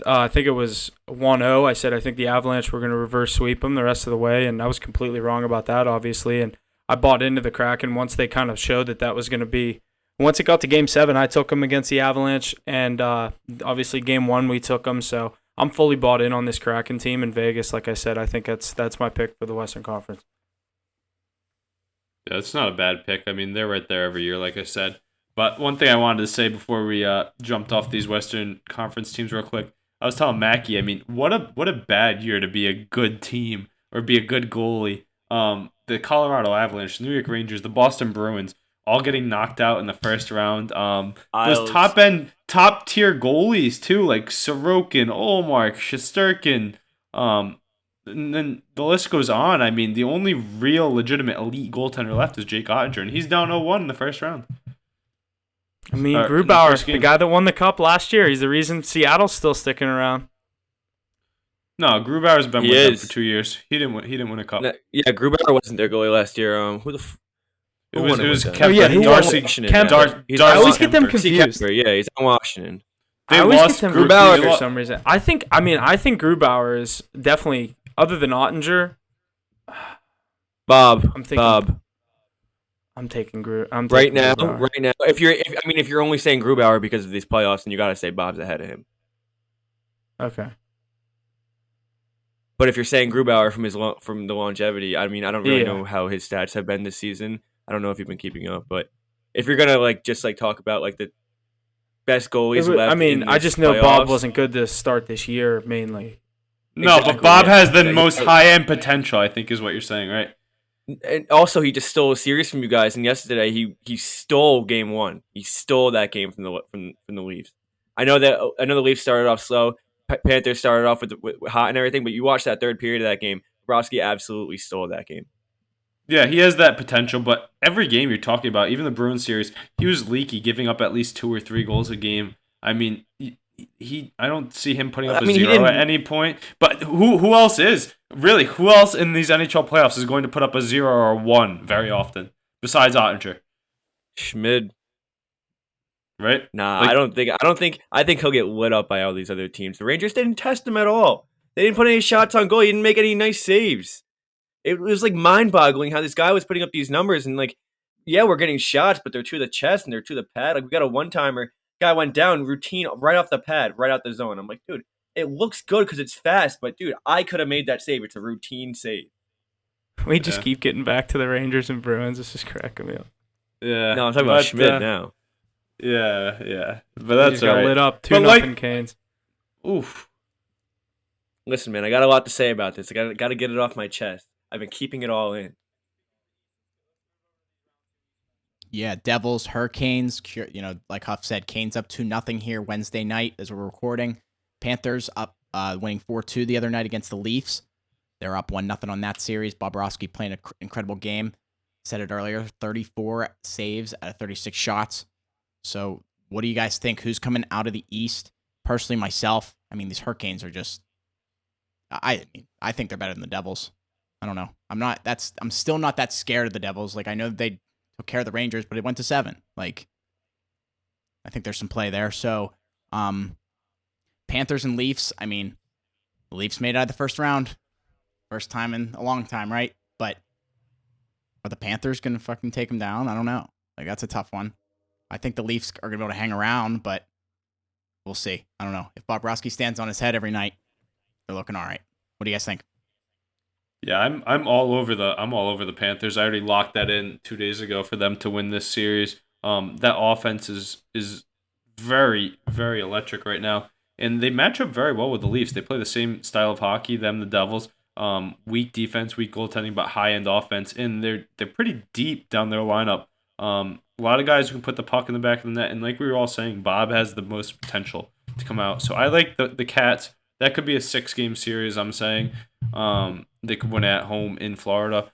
I think it was 1-0. I said I think the Avalanche were going to reverse sweep them the rest of the way, and I was completely wrong about that, obviously. And I bought into the Kraken once they kind of showed that was going to be. Once it got to Game 7, I took them against the Avalanche, and obviously Game 1 we took them. So I'm fully bought in on this Kraken team in Vegas. Like I said, I think that's my pick for the Western Conference. Yeah, it's not a bad pick. I mean, they're right there every year, like I said. But one thing I wanted to say before we jumped off these Western Conference teams real quick, I was telling Mackie, I mean, what a bad year to be a good team or be a good goalie. The Colorado Avalanche, the New York Rangers, the Boston Bruins, all getting knocked out in the first round. Those top tier goalies too, like Sorokin, Olmark, Shesterkin, and then the list goes on. I mean, the only real legitimate elite goaltender left is Jake Ottinger, and he's down 0-1 in the first round. I mean, Grubauer, the guy that won the cup last year, he's the reason Seattle's still sticking around. No, Grubauer's been with them for 2 years. He didn't win a cup. Yeah, Grubauer wasn't their goalie last year. Who the? It was Kemper. Kemper. Yeah, Darcy. I always get them confused. Yeah, he's on Washington. I always get them confused for some reason. I think Grubauer is definitely, other than Ottinger. Bob. I'm taking Grubauer. Right now. If you're only saying Grubauer because of these playoffs, then you got to say Bob's ahead of him. Okay. But if you're saying Grubauer from the longevity, I mean, I don't really know how his stats have been this season. I don't know if you've been keeping up, but if you're gonna talk about the best goalies left, I mean, I just know playoffs, Bob wasn't good to start this year mainly. No, but Bob has the most high-end potential, I think is what you're saying, right? And also, he just stole a series from you guys, and yesterday he stole Game 1. He stole that game from the Leafs. I know the Leafs started off slow. Panthers started off with hot and everything, but you watched that third period of that game. Bobrovsky absolutely stole that game. Yeah, he has that potential, but every game you're talking about, even the Bruins series, he was leaky, giving up at least 2 or 3 goals a game. I mean, I don't see him putting up a zero at any point. But who else is? Really, who else in these NHL playoffs is going to put up a 0 or a 1 very often, besides Ottinger? Schmid. Right? Nah, I think he'll get lit up by all these other teams. The Rangers didn't test him at all. They didn't put any shots on goal. He didn't make any nice saves. It was mind-boggling how this guy was putting up these numbers and we're getting shots, but they're to the chest and they're to the pad. We got a one-timer. Guy went down routine right off the pad, right out the zone. I'm like, dude, it looks good because it's fast, but dude, I could have made that save. It's a routine save. We just keep getting back to the Rangers and Bruins. This is cracking me up. Yeah. No, I'm talking about Schmidt now. Yeah. But You that's just all got right. lit up. But 2-0 Canes. Oof. Listen, man, I got a lot to say about this. I got to get it off my chest. I've been keeping it all in. Yeah, Devils, Hurricanes. Like Huff said, Canes up 2-0 here Wednesday night as we're recording. Panthers up, winning 4-2 the other night against the Leafs. They're up 1-0 on that series. Bobrovsky playing an incredible game. Said it earlier, 34 saves out of 36 shots. So what do you guys think? Who's coming out of the East? Personally, myself, I mean, these Hurricanes are just, I think they're better than the Devils. I don't know. I'm still not that scared of the Devils. Like, I know they took care of the Rangers, but it went to 7. Like, I think there's some play there. So, Panthers and Leafs, I mean, the Leafs made it out of the first round. First time in a long time, right? But are the Panthers going to fucking take them down? I don't know. Like, that's a tough one. I think the Leafs are going to be able to hang around, but we'll see. I don't know. If Bobrovsky stands on his head every night, they're looking all right. What do you guys think? Yeah, I'm all over the Panthers. I already locked that in 2 days ago for them to win this series. That offense is very, very electric right now, and they match up very well with the Leafs. They play the same style of hockey. Them, the Devils. Weak defense, weak goaltending, but high end offense, and they're pretty deep down their lineup. A lot of guys who can put the puck in the back of the net, and like we were all saying, Bob has the most potential to come out. So I like the Cats. That could be a 6-game series. I'm saying. They could win at home in Florida.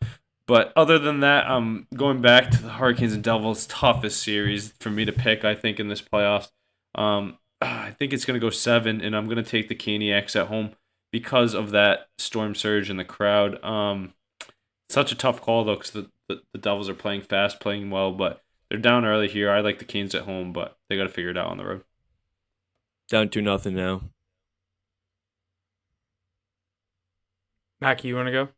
But other than that, going back to the Hurricanes and Devils, toughest series for me to pick, I think, in this playoffs. I think it's going to go 7, and I'm going to take the Caniacs at home because of that storm surge in the crowd. Such a tough call, though, because the Devils are playing fast, playing well, but they're down early here. I like the Canes at home, but they got to figure it out on the road. Down 2-0 now. Mackie, you want to go?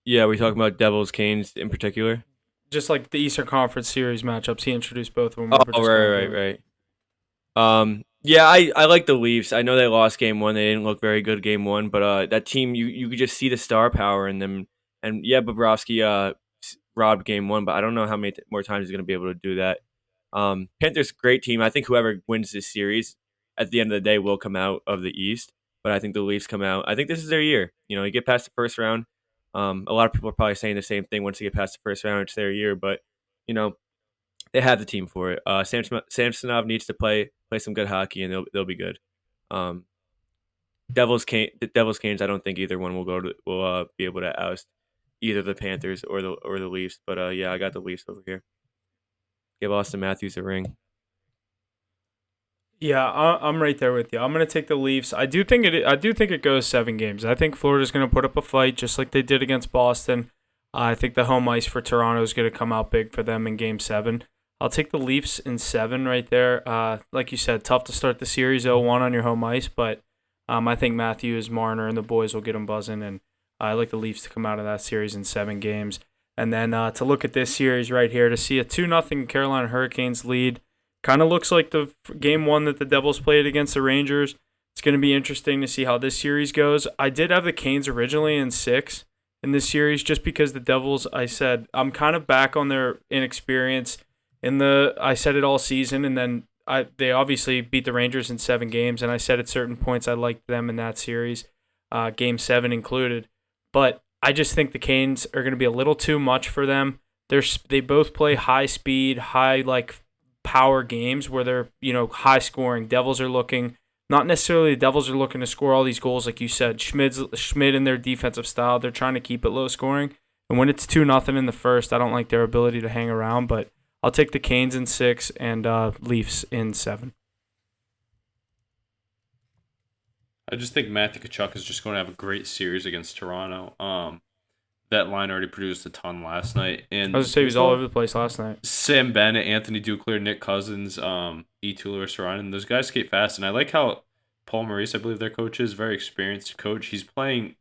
Yeah, we talking about Devils, Canes in particular. Just like the Eastern Conference Series matchups, he introduced both of them. Oh, right. Yeah, I like the Leafs. I know they lost game 1. They didn't look very good game 1, but that team, you could just see the star power in them. And yeah, Bobrovsky robbed game 1, but I don't know how many more times he's going to be able to do that. Panthers, great team. I think whoever wins this series at the end of the day will come out of the East, but I think the Leafs come out. I think this is their year. You get past the first round. A lot of people are probably saying the same thing once they get past the first round. It's their year, but they have the team for it. Samsonov needs to play some good hockey, and they'll be good. The Devils Canes. I don't think either one will be able to oust either the Panthers or the Leafs. But yeah, I got the Leafs over here. Give Austin Matthews a ring. Yeah, I'm right there with you. I'm gonna take the Leafs. I do think it goes 7 games. I think Florida's gonna put up a fight just like they did against Boston. I think the home ice for Toronto is gonna come out big for them in Game 7. I'll take the Leafs in 7 right there. Like you said, tough to start the series 0-1 on your home ice, but I think Matthews, Marner, and the boys will get them buzzing, and I like the Leafs to come out of that series in 7 games. And then to look at this series right here, to see a 2-0 Carolina Hurricanes lead, kind of looks like the game 1 that the Devils played against the Rangers. It's going to be interesting to see how this series goes. I did have the Canes originally in 6 in this series just because the Devils, I said, I'm kind of back on their inexperience. I said it all season, and then they obviously beat the Rangers in 7 games, and I said at certain points I liked them in that series, Game 7 included. But I just think the Canes are going to be a little too much for them. They both play high speed, high power games where they're high scoring. Not necessarily the Devils are looking to score all these goals like you said. Schmid in their defensive style, they're trying to keep it low scoring. And when it's 2-0 in the first, I don't like their ability to hang around. But I'll take the Canes in 6 and Leafs in 7. I just think Matthew Tkachuk is just going to have a great series against Toronto. That line already produced a ton last night. And I was going to say he was all over the place last night. Sam Bennett, Anthony Duclair, Nick Cousins, Etuler, Soronin, those guys skate fast. And I like how Paul Maurice, I believe their coach is, very experienced coach. He's playing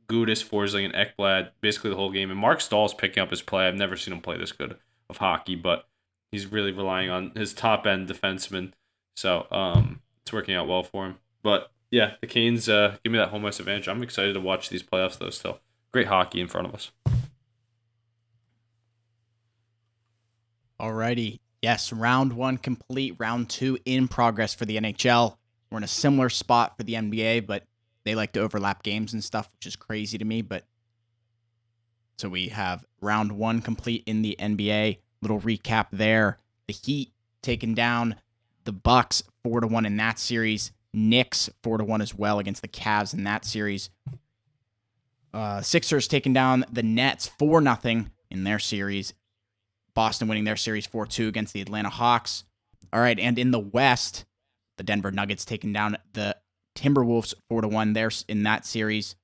Gudis, Forsling, and Ekblad basically the whole game. And Mark Stahl's picking up his play. I've never seen him play this good of hockey, but he's really relying on his top-end defenseman. So it's working out well for him. But yeah, the Canes give me that home ice advantage. I'm excited to watch these playoffs, though, still. Great hockey in front of us. Alrighty. Yes, round 1 complete, round 2 in progress for the NHL. We're in a similar spot for the NBA, but they like to overlap games and stuff, which is crazy to me. But so we have round 1 complete in the NBA. Little recap there. The Heat taking down the Bucks 4-1 in that series. Knicks 4-1 as well against the Cavs in that series. Sixers taking down the Nets 4-0 in their series. Boston winning their series 4-2 against the Atlanta Hawks. All right, and in the West, the Denver Nuggets taking down the Timberwolves 4-1 there in that series.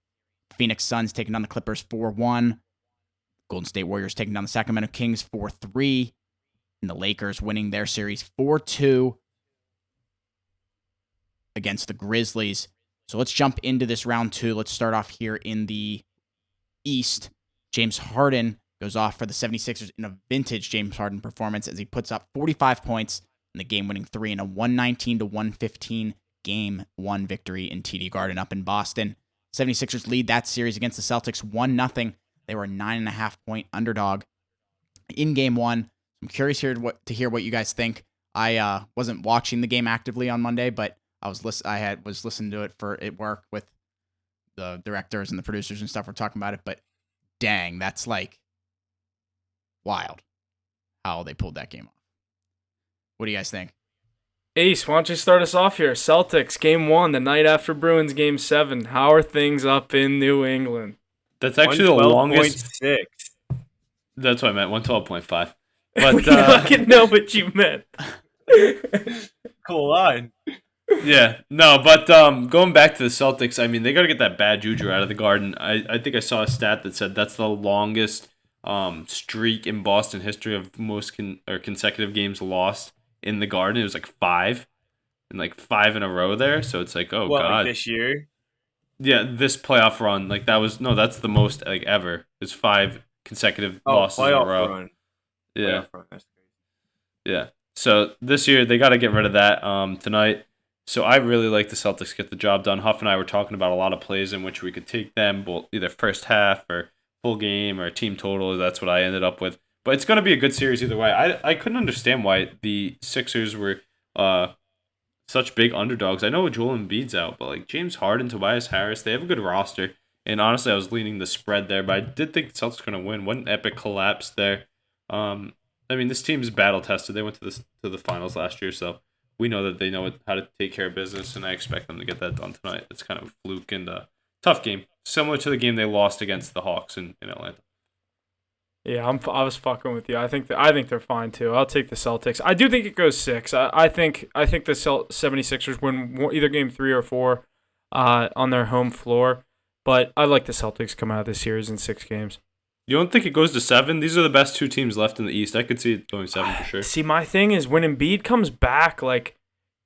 Phoenix Suns taking down the Clippers 4-1. Golden State Warriors taking down the Sacramento Kings 4-3. And the Lakers winning their series 4-2 against the Grizzlies. So let's jump into this round 2. Let's start off here in the East. James Harden goes off for the 76ers in a vintage James Harden performance as he puts up 45 points in the game-winning 3 in a 119-115 Game 1 victory in TD Garden up in Boston. 76ers lead that series against the Celtics 1-0. They were a 9.5-point underdog in Game 1. I'm curious here to hear what you guys think. I wasn't watching the game actively on Monday, but I was listening to it at work with the directors and the producers and stuff. We're talking about it, but dang, that's like wild how they pulled that game off. What do you guys think? Ace, why don't you start us off here? Celtics, Game 1, the night after Bruins, Game 7. How are things up in New England? That's actually the longest. 112.6. That's what I meant, 112.5. But we fucking know what you meant. Cool line. Yeah, no, but going back to the Celtics, I mean, they got to get that bad juju out of the Garden. I think I saw a stat that said that's the longest streak in Boston history of most consecutive games lost in the Garden. It was like 5, and like 5 in a row there. So it's like, oh god, like this year. Yeah, this playoff run, like that's the most like ever. It's 5 consecutive losses in a row. Run. Yeah, Run. That's crazy. yeah. So this year they got to get rid of that tonight. So I really like the Celtics get the job done. Huff and I were talking about a lot of plays in which we could take them, both either first half or full game or team total. That's what I ended up with. But it's going to be a good series either way. I couldn't understand why the Sixers were such big underdogs. I know Joel Embiid's out, but like James Harden, Tobias Harris, they have a good roster. And honestly, I was leaning the spread there, but I did think the Celtics were going to win. What an epic collapse there. I mean, this team's battle tested. They went to the finals last year, so we know that they know how to take care of business, and I expect them to get that done tonight. It's kind of a fluke and a tough game, similar to the game they lost against the Hawks in Atlanta. Yeah, I was fucking with you. I think they're fine too. I'll take the Celtics. I do think it goes 6. I think the 76ers win either game 3 or 4 on their home floor, but I like the Celtics come out of this series in 6 games. You don't think it goes to 7? These are the best 2 teams left in the East. I could see it going 7 for sure. See, my thing is when Embiid comes back, like,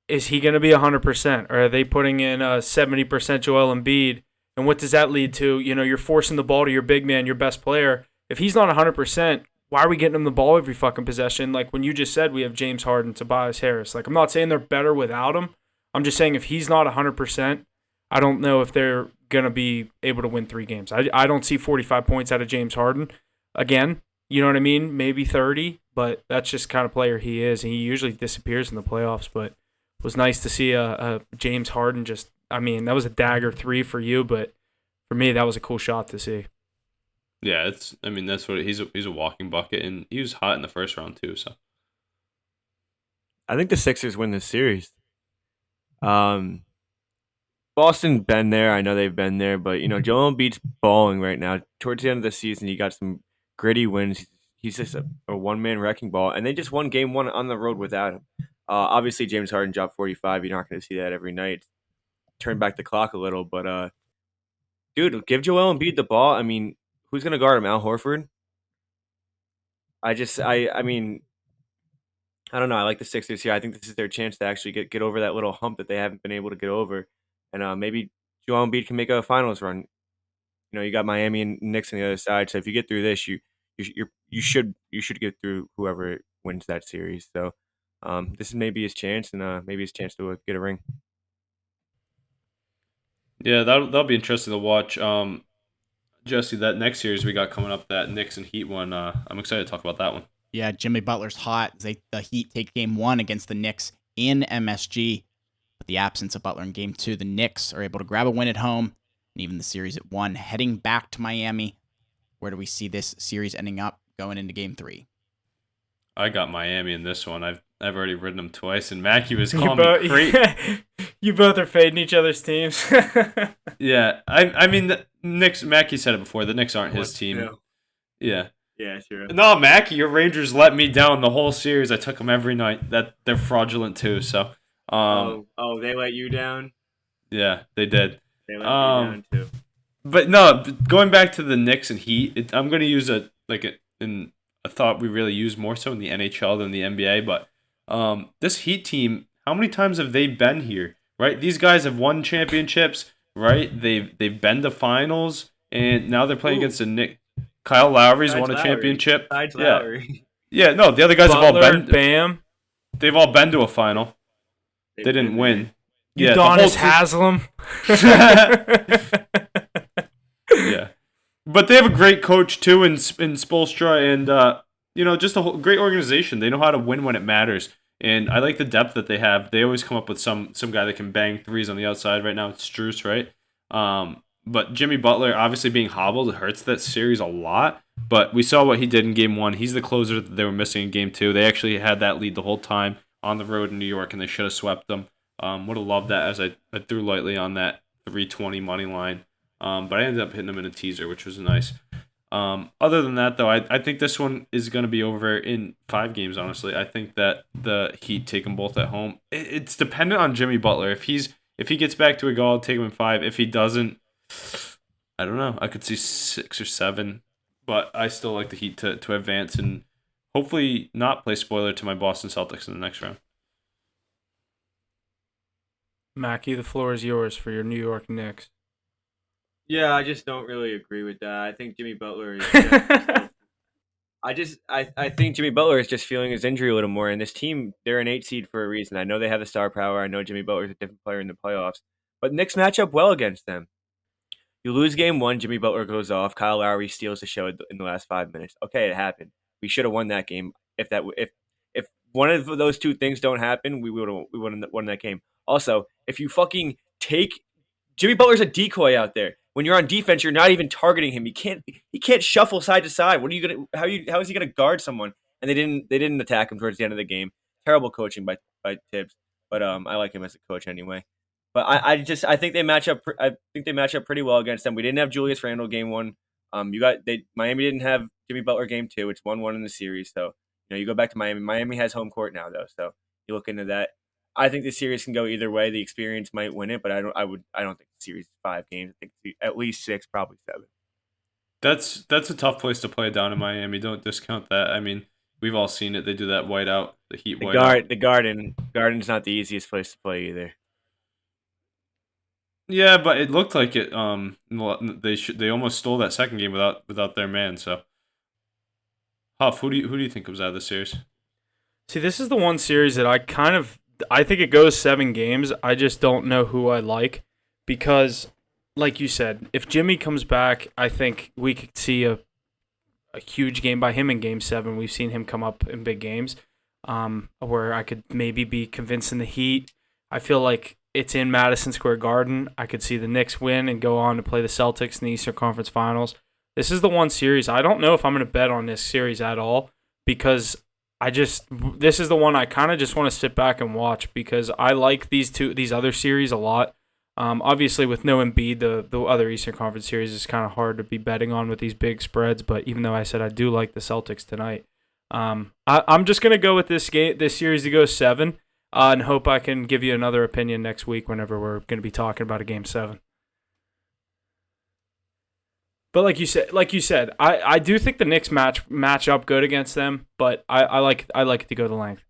is he going to be 100%? Or are they putting in 70% Joel Embiid? And what does that lead to? You know, you're forcing the ball to your big man, your best player. If he's not 100%, why are we getting him the ball every fucking possession? Like when you just said we have James Harden, Tobias Harris. Like I'm not saying they're better without him. I'm just saying if he's not 100%, I don't know if they're going to be able to win 3 games. I don't see 45 points out of James Harden. Again, you know what I mean? Maybe 30, but that's just the kind of player he is. And he usually disappears in the playoffs, but it was nice to see a James Harden just, I mean, that was a dagger 3 for you, but for me, that was a cool shot to see. Yeah, that's what he's a walking bucket, and he was hot in the first round too, so. I think the Sixers win this series. Boston been there. I know they've been there, but Joel Embiid's balling right now. Towards the end of the season, he got some gritty wins. He's just a one-man wrecking ball, and they just won Game 1 on the road without him. Obviously, James Harden dropped 45. You're not going to see that every night. Turn back the clock a little, but dude, give Joel Embiid the ball. I mean, who's going to guard him? Al Horford? I mean, I don't know. I like the Sixers here. I think this is their chance to actually get over that little hump that they haven't been able to get over. And maybe Joel Embiid can make a finals run. You got Miami and Knicks on the other side. So if you get through this, you should get through whoever wins that series. So this is maybe his chance, and maybe his chance to get a ring. Yeah, that'll be interesting to watch. Jesse, that next series we got coming up, that Knicks and Heat one, I'm excited to talk about that one. Yeah, Jimmy Butler's hot. The Heat take game 1 against the Knicks in MSG. With the absence of Butler in game 2, the Knicks are able to grab a win at home and even the series at 1. Heading back to Miami, where do we see this series ending up going into game 3? I got Miami in this one. I've already ridden them twice, and Mackie was calling me crazy. You both are fading each other's teams. Yeah, I mean, the Knicks. Mackie said it before. The Knicks aren't his team. Yeah. Yeah, sure. No, Mackie, your Rangers let me down the whole series. I took them every night. That they're fraudulent too. So, they let you down. yeah, they did. They let you down too. But no, going back to the Knicks and Heat, I'm going to use a thought we really use more so in the NHL than the NBA. But this Heat team, how many times have they been here? Right, these guys have won championships. Right, they've been to finals, and now they're playing against the Knicks. Kyle Lowry's won a championship. Lowry. Yeah, no, the other guys Butler, have all been. Bam. They've all been to a final. They didn't win. Yeah, Udonis Haslam. Yeah, but they have a great coach too in Spoelstra, and just a whole great organization. They know how to win when it matters, and I like the depth that they have. They always come up with some guy that can bang threes on the outside. Right now it's Strus, right? But Jimmy Butler, obviously being hobbled, hurts that series a lot. But we saw what he did in Game 1. He's the closer that they were missing in Game 2. They actually had that lead the whole time on the road in New York, and they should have swept them. Would have loved that, as I threw lightly on that 320 money line. But I ended up hitting them in a teaser, which was nice. Other than that, though, I think this one is going to be over in 5 games, honestly. I think that the Heat take them both at home. It's dependent on Jimmy Butler. If he gets back to a goal, I'll take him in 5. If he doesn't, I don't know. I could see 6 or 7, but I still like the Heat to advance and hopefully not play spoiler to my Boston Celtics in the next round. Mackie, the floor is yours for your New York Knicks. Yeah, I just don't really agree with that. I think Jimmy Butler is. I think Jimmy Butler is just feeling his injury a little more. And this team, they're an 8 seed for a reason. I know they have the star power. I know Jimmy Butler is a different player in the playoffs, but Knicks match up well against them. You lose game 1, Jimmy Butler goes off. Kyle Lowry steals the show in the last 5 minutes. Okay, it happened. We should have won that game. If one of those two things don't happen, we would have won that game. Also, if you fucking take Jimmy Butler's a decoy out there. When you're on defense, you're not even targeting him. He can't shuffle side to side. What are you gonna? How is he gonna guard someone? And they didn't attack him towards the end of the game. Terrible coaching by Tibbs, but I like him as a coach anyway. But I think they match up. I think they match up pretty well against them. We didn't have Julius Randle game 1. Miami didn't have Jimmy Butler game 2. It's 1-1 in the series. So you go back to Miami. Miami has home court now though, so you look into that. I think the series can go either way. The experience might win it, but I don't think the series is 5 games. I think at least 6, probably 7. That's a tough place to play down in Miami. Don't discount that. I mean, we've all seen it. They do that whiteout, the Heat whiteout. The Garden's not the easiest place to play either. Yeah, but it looked like it. They almost stole that second game without their man. So, Huff, who do you think comes out of this series? See, this is the one series that I think it goes 7 games. I just don't know who I like because, like you said, if Jimmy comes back, I think we could see a huge game by him in Game 7. We've seen him come up in big games where I could maybe be convincing the Heat. I feel like it's in Madison Square Garden. I could see the Knicks win and go on to play the Celtics in the Eastern Conference Finals. This is the one series. I don't know if I'm going to bet on this series at all because this is the one I kind of just want to sit back and watch because I like these other series a lot. Obviously, with no Embiid, the other Eastern Conference series is kind of hard to be betting on with these big spreads. But even though I said I do like the Celtics tonight, I'm just gonna go with this series to go 7, and hope I can give you another opinion next week whenever we're going to be talking about a Game 7. But like you said, I do think the Knicks match up good against them, but I like it to go the length.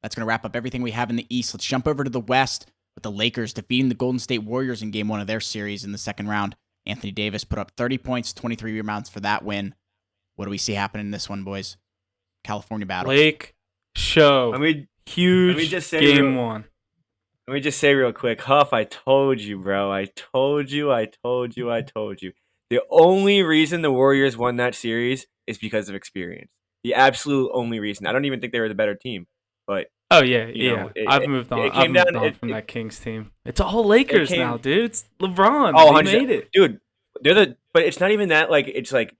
That's going to wrap up everything we have in the East. Let's jump over to the West with the Lakers defeating the Golden State Warriors in Game 1 of their series in the second round. Anthony Davis put up 30 points, 23 rebounds for that win. What do we see happening in this one, boys? California battle. Lake show. Huge let me just say Game 1. Let me just say real quick, Huff, I told you, bro. I told you. The only reason the Warriors won that series is because of experience. The absolute only reason. I don't even think they were the better team, but Oh yeah, you yeah. know, I've moved on. it I've came down. moved on from that Kings team. It's all It Lakers now, came. dude. It's LeBron. Oh, They 100 made it. dude. But it's not even that. Like, it's like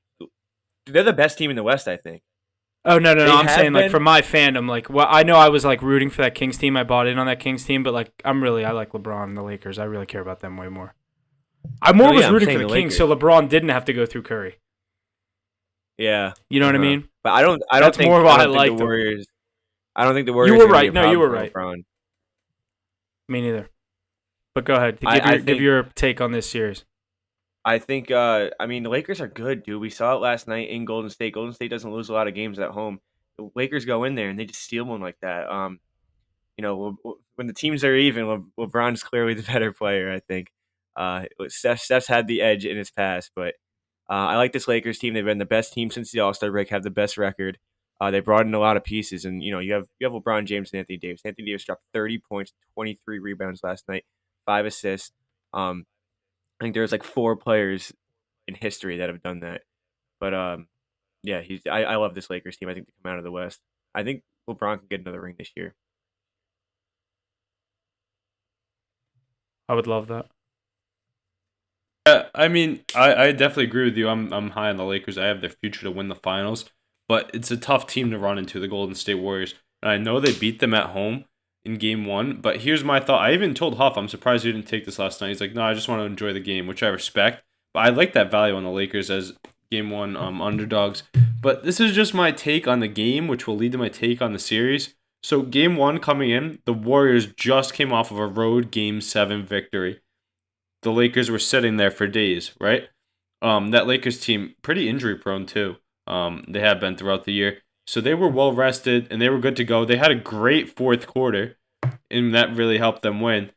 they're the best team in the West. I think. Oh no, They I'm have saying like been. for my fandom, like well, I know I was like rooting for that Kings team. I bought in on that Kings team, but like I like LeBron and the Lakers. I really care about them way more. I more No, was yeah, I'm rooting for saying the the Kings, Lakers. so LeBron didn't have to go through Curry. Yeah. You know what I Uh-huh. mean? But I don't. That's think. more why I don't think liked the them. Warriors. I don't think the You Warriors were are gonna be right. a No, problem you were for right. LeBron. Me neither. But go ahead. I Give think. your take on this series. I think. I mean, the Lakers are good, dude. We saw it last night in Golden State. Golden State doesn't lose a lot of games at home. The Lakers go in there and they just steal one like that. When the teams are even, LeBron's clearly the better player. I think. Steph's had the edge in his past, but I like this Lakers team. They've been the best team since the All Star break. Have the best record. They brought in a lot of pieces, and you have LeBron James and Anthony Davis. Anthony Davis dropped 30 points, 23 rebounds last night, 5 assists. I think there's like 4 players in history that have done that. But yeah, I love this Lakers team. I think they come out of the West. I think LeBron can get another ring this year. I would love that. I mean, I definitely agree with you. I'm high on the Lakers. I have their future to win the finals, but it's a tough team to run into, the Golden State Warriors. And I know they beat them at home in game 1, but here's my thought. I even told Huff, I'm surprised he didn't take this last night. He's like, no, I just want to enjoy the game, which I respect. But I like that value on the Lakers as game 1 underdogs. But this is just my take on the game, which will lead to my take on the series. So game 1 coming in, the Warriors just came off of a road game 7 victory. The Lakers were sitting there for days, right? That Lakers team, pretty injury prone too. They have been throughout the year. So they were well rested and they were good to go. They had a great fourth quarter, and that really helped them win.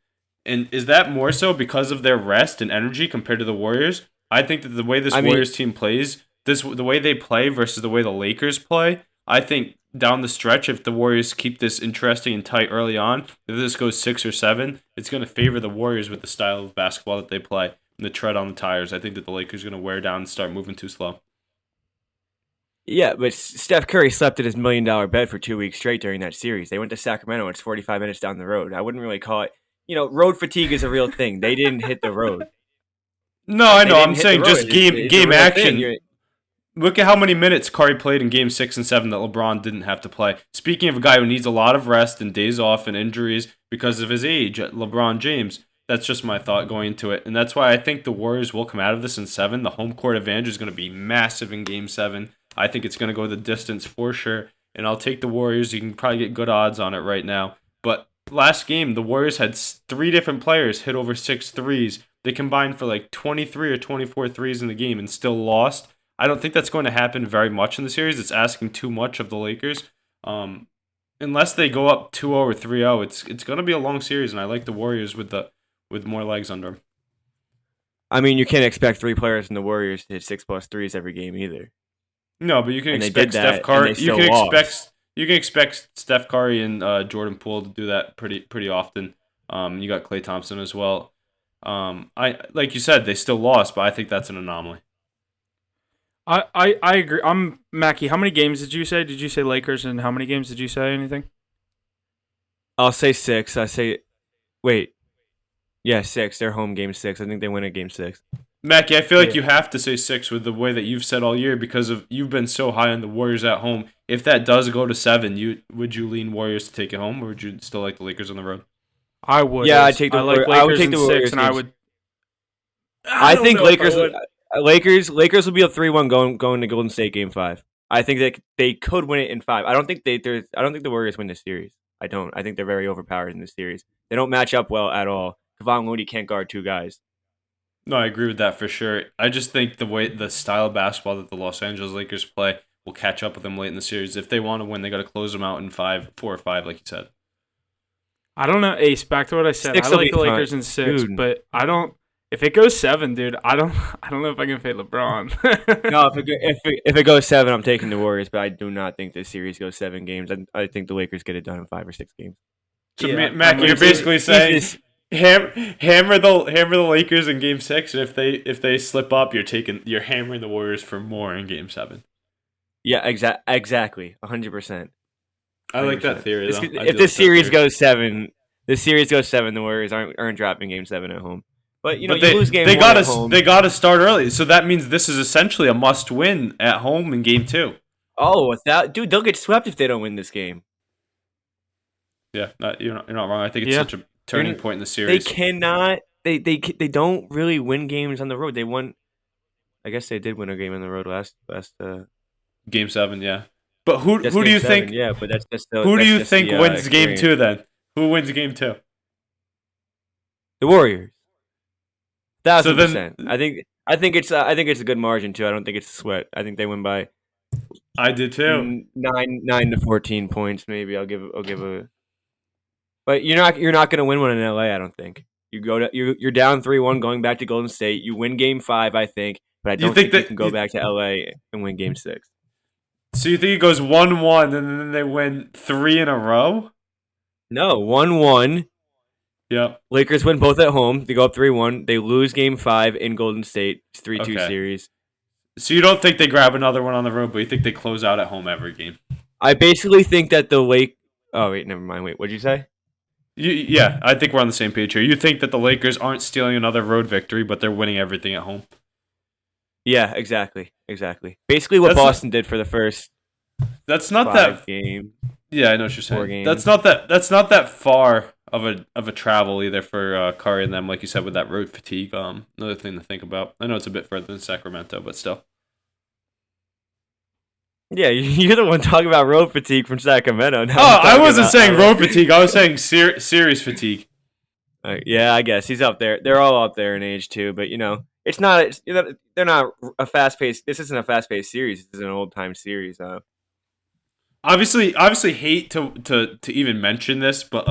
And is that more so because of their rest and energy compared to the Warriors? I think that the way this Warriors team plays, the way they play versus the way the Lakers play, I think down the stretch, if the Warriors keep this interesting and tight early on, if this goes 6 or 7, it's going to favor the Warriors with the style of basketball that they play and the tread on the tires. I think that the Lakers are going to wear down and start moving too slow. Yeah, but Steph Curry slept at his $1 million bed for 2 weeks straight during that series. They went to Sacramento. It's 45 minutes down the road. I wouldn't really call it. Road fatigue is a real thing. They didn't hit the road. No, I know. I'm hit saying the just road. It's a game real action. thing. Look at how many minutes Curry played in Game 6 and 7 that LeBron didn't have to play. Speaking of a guy who needs a lot of rest and days off and injuries because of his age, LeBron James, that's just my thought going into it. And that's why I think the Warriors will come out of this in 7. The home court advantage is going to be massive in Game 7. I think it's going to go the distance for sure. And I'll take the Warriors. You can probably get good odds on it right now. But last game, the Warriors had 3 different players hit over 6 threes. They combined for like 23 or 24 threes in the game and still lost. I don't think that's going to happen very much in the series. It's asking too much of the Lakers. Unless they go up 2-0 or 3-0, it's going to be a long series, and I like the Warriors with more legs under them. I mean, you can't expect 3 players in the Warriors to hit 6+ threes every game either. No, but you can And expect Steph Curry. You can expect Steph Curry and Jordan Poole to do that pretty often. You got Klay Thompson as well. I like you said, they still lost, but I think that's an anomaly. I agree. I'm Mackie. How many games did you say? Did you say Lakers? And how many games did you say? Anything? I'll say 6. Wait. Yeah, 6. They're home game 6. I think they win at game 6. Mackie, I feel like you have to say 6 with the way that you've said all year because of you've been so high on the Warriors at home. If that does go to 7, would you lean Warriors to take it home, or would you still like the Lakers on the road? I would. Yeah, I'd take the Lakers I would take the in 6, Warriors and games. I would. I think don't know if I Lakers would. Lakers will be up 3-1 going to Golden State game 5. I think they could win it in 5. I don't think the Warriors win this series. I don't. I think they're very overpowered in this series. They don't match up well at all. Kevon Looney can't guard 2 guys. No, I agree with that for sure. I just think the style of basketball that the Los Angeles Lakers play will catch up with them late in the series. If they want to win, they got to close them out in 4 or 5, like you said. I don't know, Ace. Back to what I said. 6 I will like be the Lakers fine. in 6, Dude. but I don't. If it goes 7, dude, I don't know if I can fade LeBron. No, if it goes 7, I'm taking the Warriors, but I do not think this series goes 7 games. I think the Lakers get it done in 5 or 6 games. So, Yeah, Mac, I mean, you're basically saying hammer the Lakers in Game 6, and if they slip up, you're hammering the Warriors for more in Game 7. Yeah, exactly, 100%. I like that theory though. If this series goes 7, the Warriors aren't dropping Game 7 at home. But you lose Game 1 at home. They gotta start early, so that means this is essentially a must win at home in Game 2. Oh, dude, they'll get swept if they don't win this game. Yeah, you're not wrong. I think it's such a turning point in the series. They cannot. They don't really win games on the road. They won. I guess they did win a game on the road last Game 7, yeah. But who do you 7, think? Yeah, but that's just who do you think wins Game 2 then? Who wins Game 2? The Warriors. 1000%. then- I think it's a good margin too. I don't think it's a sweat. I think they win by. I did too. 9 to 14 points, maybe. I'll give a. But you're not going to win one in LA. I don't think. You're down 3-1 going back to Golden State. You win Game 5, I think, but I don't think you can go back to LA and win Game 6. So you think it goes 1-1 and then they win 3 in a row? No, 1-1. Yeah. Lakers win both at home. They go up 3-1. They lose Game 5 in Golden State. It's 3-2 series. So you don't think they grab another one on the road, but you think they close out at home every game? I basically think that the Lake. Oh wait, never mind. Wait, what'd you say? Yeah, I think we're on the same page here. You think that the Lakers aren't stealing another road victory, but they're winning everything at home? Yeah, exactly. Basically, what Boston did for the first. That's not 5 that game. Yeah, I know what you're saying. Games. That's not that far of a travel either for Curry and them, like you said, with that road fatigue. Another thing to think about. I know it's a bit further than Sacramento, but still. Yeah, you're the one talking about road fatigue from Sacramento. I wasn't saying road fatigue. I was saying series fatigue. Yeah, I guess he's up there. They're all up there in age too, but it's not. They're not a fast paced. This isn't a fast paced series. This is an old time series. Obviously, hate to even mention this, but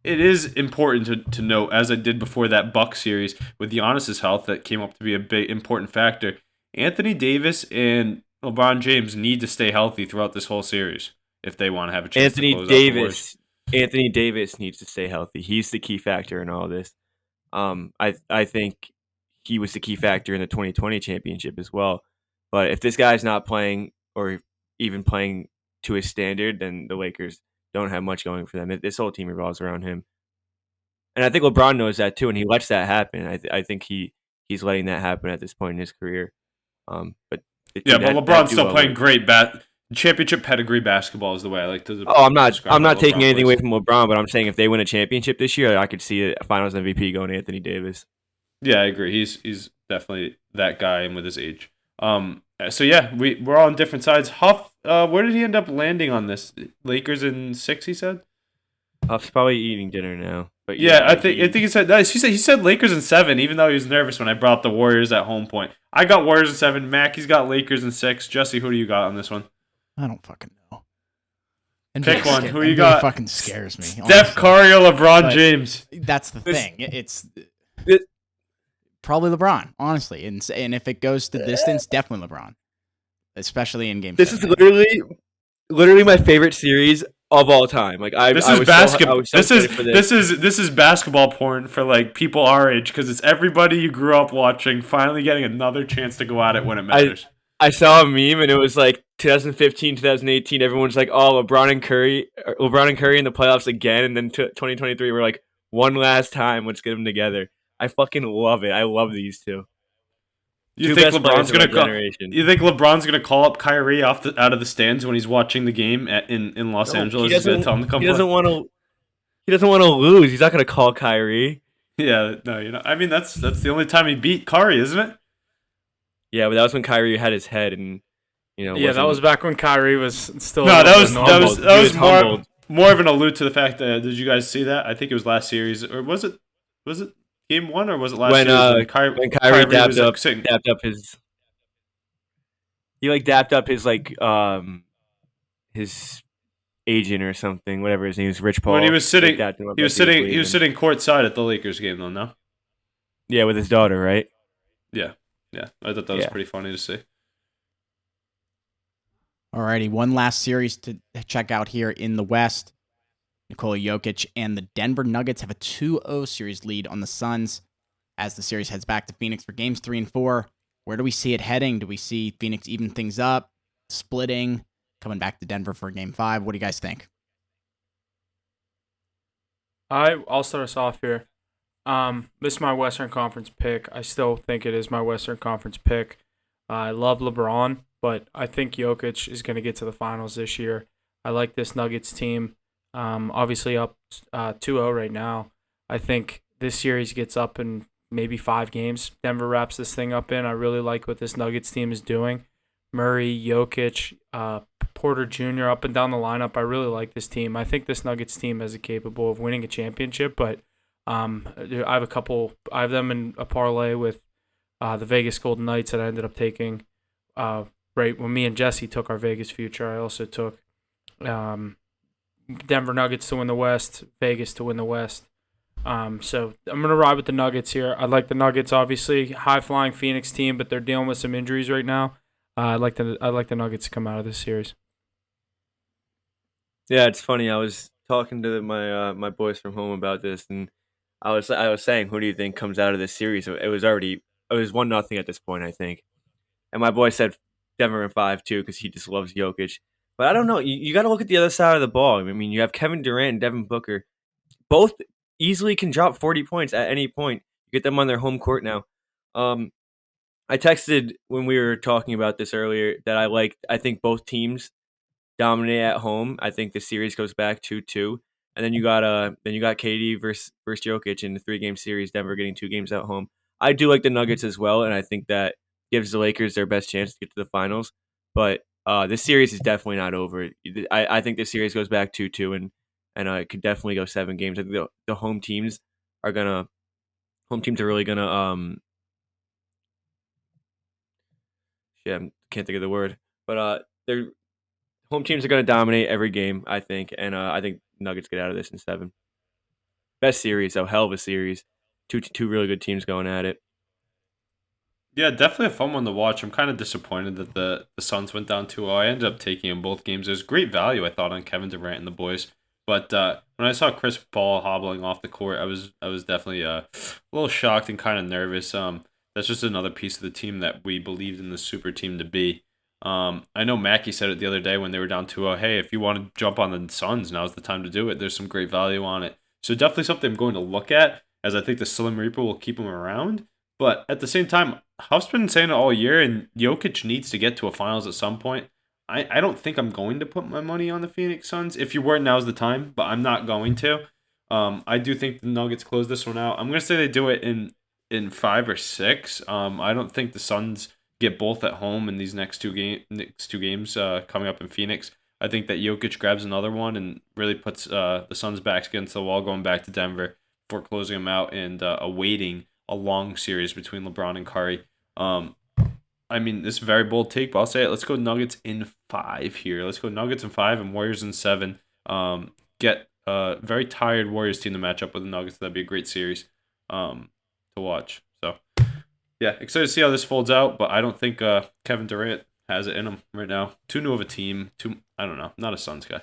it is important to note, as I did before that Bucks series with Giannis's health, that came up to be a big important factor. Anthony Davis and LeBron James need to stay healthy throughout this whole series if they want to have a chance to close out the Warriors. Anthony Davis needs to stay healthy. He's the key factor in all this. I think he was the key factor in the 2020 championship as well. But if this guy's not playing or even playing to his standard, then the Lakers don't have much going for them. This whole team revolves around him. And I think LeBron knows that too, and he lets that happen. I think he's letting that happen at this point in his career. But LeBron's still playing great championship pedigree basketball is the way I like to. I'm not taking anything away from LeBron, but I'm saying if they win a championship this year, I could see a Finals MVP going to Anthony Davis. Yeah, I agree. He's definitely that guy, and with his age. So yeah, we're all on different sides. Huff, where did he end up landing on this? Lakers in 6, he said. Huff's probably eating dinner now. But yeah, I think he said that. He said Lakers in 7, even though he was nervous when I brought up the Warriors at home point. I got Warriors in 7. Mackey's got Lakers in 6. Jesse, who do you got on this one? I don't fucking know. Pick one. Who you got? Fucking scares me. Steph Curry or LeBron James? That's the thing. It's probably LeBron, honestly. And if it goes to distance, definitely LeBron. Especially in Game 7. This is literally my favorite series of all time. Like this is basketball. This is basketball porn for like people our age, because it's everybody you grew up watching finally getting another chance to go at it when it matters. I saw a meme and it was like 2015, 2018. Everyone's like, "Oh, LeBron and Curry in the playoffs again." And then 2023, we're like, "One last time, let's get them together." I fucking love it. I love these two. You think LeBron's gonna call up Kyrie out of the stands when he's watching the game in Los Angeles? He's gonna tell him to come. He doesn't want to lose. He's not gonna call Kyrie. Yeah, no, I mean that's the only time he beat Kyrie, isn't it? Yeah, but that was when Kyrie had his head, and Yeah, that was back when Kyrie was still. No, that was more of an allude to the fact that did you guys see that? I think it was last series, or was it Game 1, or was it last series when Kyrie dapped up his. He dapped up his agent or something, whatever his name is, Rich Paul. When he was sitting courtside at the Lakers game, though. No. Yeah, with his daughter, right? Yeah. I thought that was pretty funny to see. Alrighty, one last series to check out here in the West. Nikola Jokic and the Denver Nuggets have a 2-0 series lead on the Suns as the series heads back to Phoenix for games 3 and 4. Where do we see it heading? Do we see Phoenix even things up, splitting, coming back to Denver for game 5? What do you guys think? I'll start us off here. This is my Western Conference pick. I still think it is my Western Conference pick. I love LeBron, but I think Jokic is going to get to the finals this year. I like this Nuggets team. Obviously up 2-0 right now. I think this series gets up in maybe 5 games. Denver wraps this thing up in. I really like what this Nuggets team is doing. Murray, Jokic, Porter Jr. up and down the lineup. I really like this team. I think this Nuggets team is capable of winning a championship, but I have them in a parlay with the Vegas Golden Knights that I ended up taking right when me and Jesse took our Vegas future. I also took Denver Nuggets to win the West, Vegas to win the West. So I'm going to ride with the Nuggets here. I like the Nuggets, obviously. High-flying Phoenix team, but they're dealing with some injuries right now. I like the Nuggets to come out of this series. Yeah, it's funny. I was talking to my boys from home about this, and I was saying, who do you think comes out of this series? It was 1-0 at this point, I think. And my boy said Denver in 5 too, because he just loves Jokic. But I don't know. You got to look at the other side of the ball. I mean, you have Kevin Durant and Devin Booker, both easily can drop 40 points at any point. You get them on their home court now. I texted when we were talking about this earlier that I think both teams dominate at home. I think the series goes back 2-2. And then you got KD versus Jokic in the 3-game series, Denver getting 2 games at home. I do like the Nuggets as well, and I think that gives the Lakers their best chance to get to the finals. But this series is definitely not over. I think this series goes back 2-2, and it could definitely go 7 games. I think the home teams are really gonna I can't think of the word, but their home teams are gonna dominate every game, I think, and I think Nuggets get out of this in 7. Best series, though, hell of a series. Two really good teams going at it. Yeah, definitely a fun one to watch. I'm kind of disappointed that the Suns went down 2-0. I ended up taking in both games. There's great value, I thought, on Kevin Durant and the boys. But when I saw Chris Paul hobbling off the court, I was definitely a little shocked and kind of nervous. That's just another piece of the team that we believed in the super team to be. I know Mackie said it the other day when they were down 2-0. Hey, if you want to jump on the Suns, now's the time to do it. There's some great value on it. So definitely something I'm going to look at, as I think the Slim Reaper will keep him around. But at the same time, Huff's been saying it all year, and Jokic needs to get to a finals at some point. I don't think I'm going to put my money on the Phoenix Suns. If you were, now's the time, but I'm not going to. I do think the Nuggets close this one out. I'm going to say they do it in 5 or 6. I don't think the Suns get both at home in these next two games coming up in Phoenix. I think that Jokic grabs another one and really puts the Suns' backs against the wall going back to Denver before closing them out and awaiting a long series between LeBron and Curry. I mean, this is a very bold take, but I'll say it. Let's go Nuggets in 5 here. Let's go Nuggets in 5 and Warriors in 7. Get a very tired Warriors team to match up with the Nuggets. That'd be a great series to watch. So, yeah, excited to see how this folds out, but I don't think Kevin Durant has it in him right now. Too new of a team. I don't know. Not a Suns guy.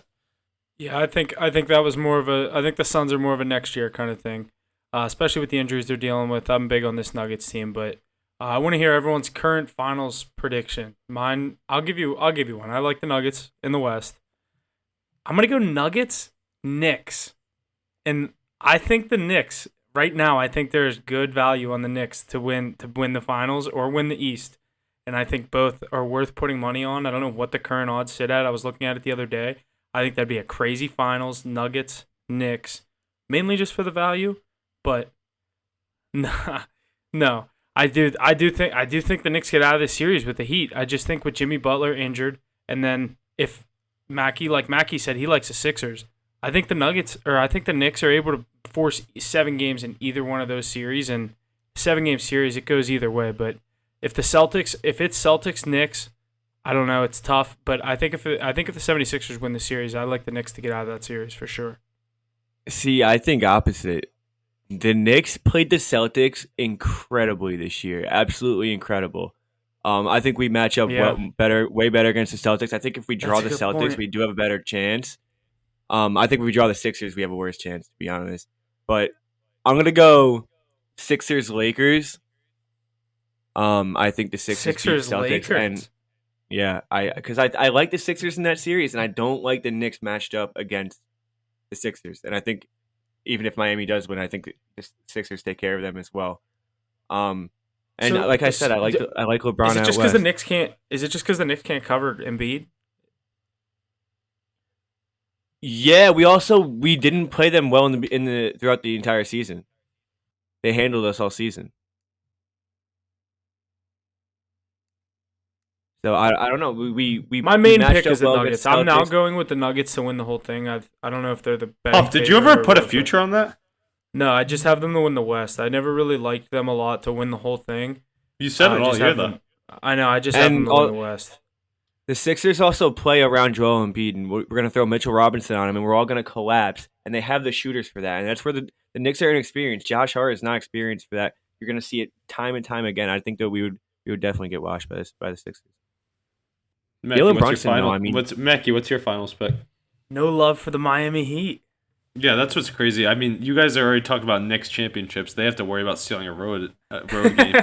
Yeah, I think that was more of a. I think the Suns are more of a next year kind of thing, especially with the injuries they're dealing with. I'm big on this Nuggets team, but I want to hear everyone's current finals prediction. Mine, I'll give you one. I like the Nuggets in the West. I'm gonna go Nuggets, Knicks, and I think the Knicks right now. I think there's good value on the Knicks to win the finals or win the East, and I think both are worth putting money on. I don't know what the current odds sit at. I was looking at it the other day. I think that'd be a crazy finals. Nuggets, Knicks, mainly just for the value, but no. I do think the Knicks get out of this series with the Heat. I just think with Jimmy Butler injured, and then if Mackie said, he likes the Sixers. I think the Knicks are able to force 7 games in either one of those series, and 7-game series it goes either way. But if it's Celtics Knicks, I don't know, it's tough. But I think if the 76ers win the series, I like the Knicks to get out of that series for sure. See, I think opposite. The Knicks played the Celtics incredibly this year. Absolutely incredible. I think we match up way better against the Celtics. I think if we draw the Celtics, we do have a better chance. I think if we draw the Sixers, we have a worse chance, to be honest. But I'm gonna go Sixers Lakers. I think the Sixers beat Celtics, Lakers. and yeah, because I like the Sixers in that series, and I don't like the Knicks matched up against the Sixers, and I think even if Miami does win, I think the Sixers take care of them as well. And So, like I said, I like LeBron. Is it out just because west. the Knicks can't? Is it just because the Knicks can't cover Embiid? Yeah, we didn't play them well in the throughout the entire season. They handled us all season. So I don't know. We My main matched pick up is the well Nuggets. against I'm now Celtics. going with the Nuggets to win the whole thing. I don't know if they're the best. Huff, did you ever put a future on that? No, I just have them to win the West. I never really liked them a lot to win the whole thing. You said it all just year have though. them- I know. I just have them to win the West. The Sixers also play around Joel Embiid, and we're going to throw Mitchell Robinson on him, and we're all going to collapse. And they have the shooters for that, and that's where the Knicks are inexperienced. Josh Hart is not experienced for that. You're going to see it time and time again. I think that we would definitely get washed by the Sixers. Mackie, Jalen what's Brunson, your final? though, I mean- What's your finals pick? No love for the Miami Heat. Yeah, that's what's crazy. I mean, you guys are already talking about Knicks championships. They have to worry about stealing a road game.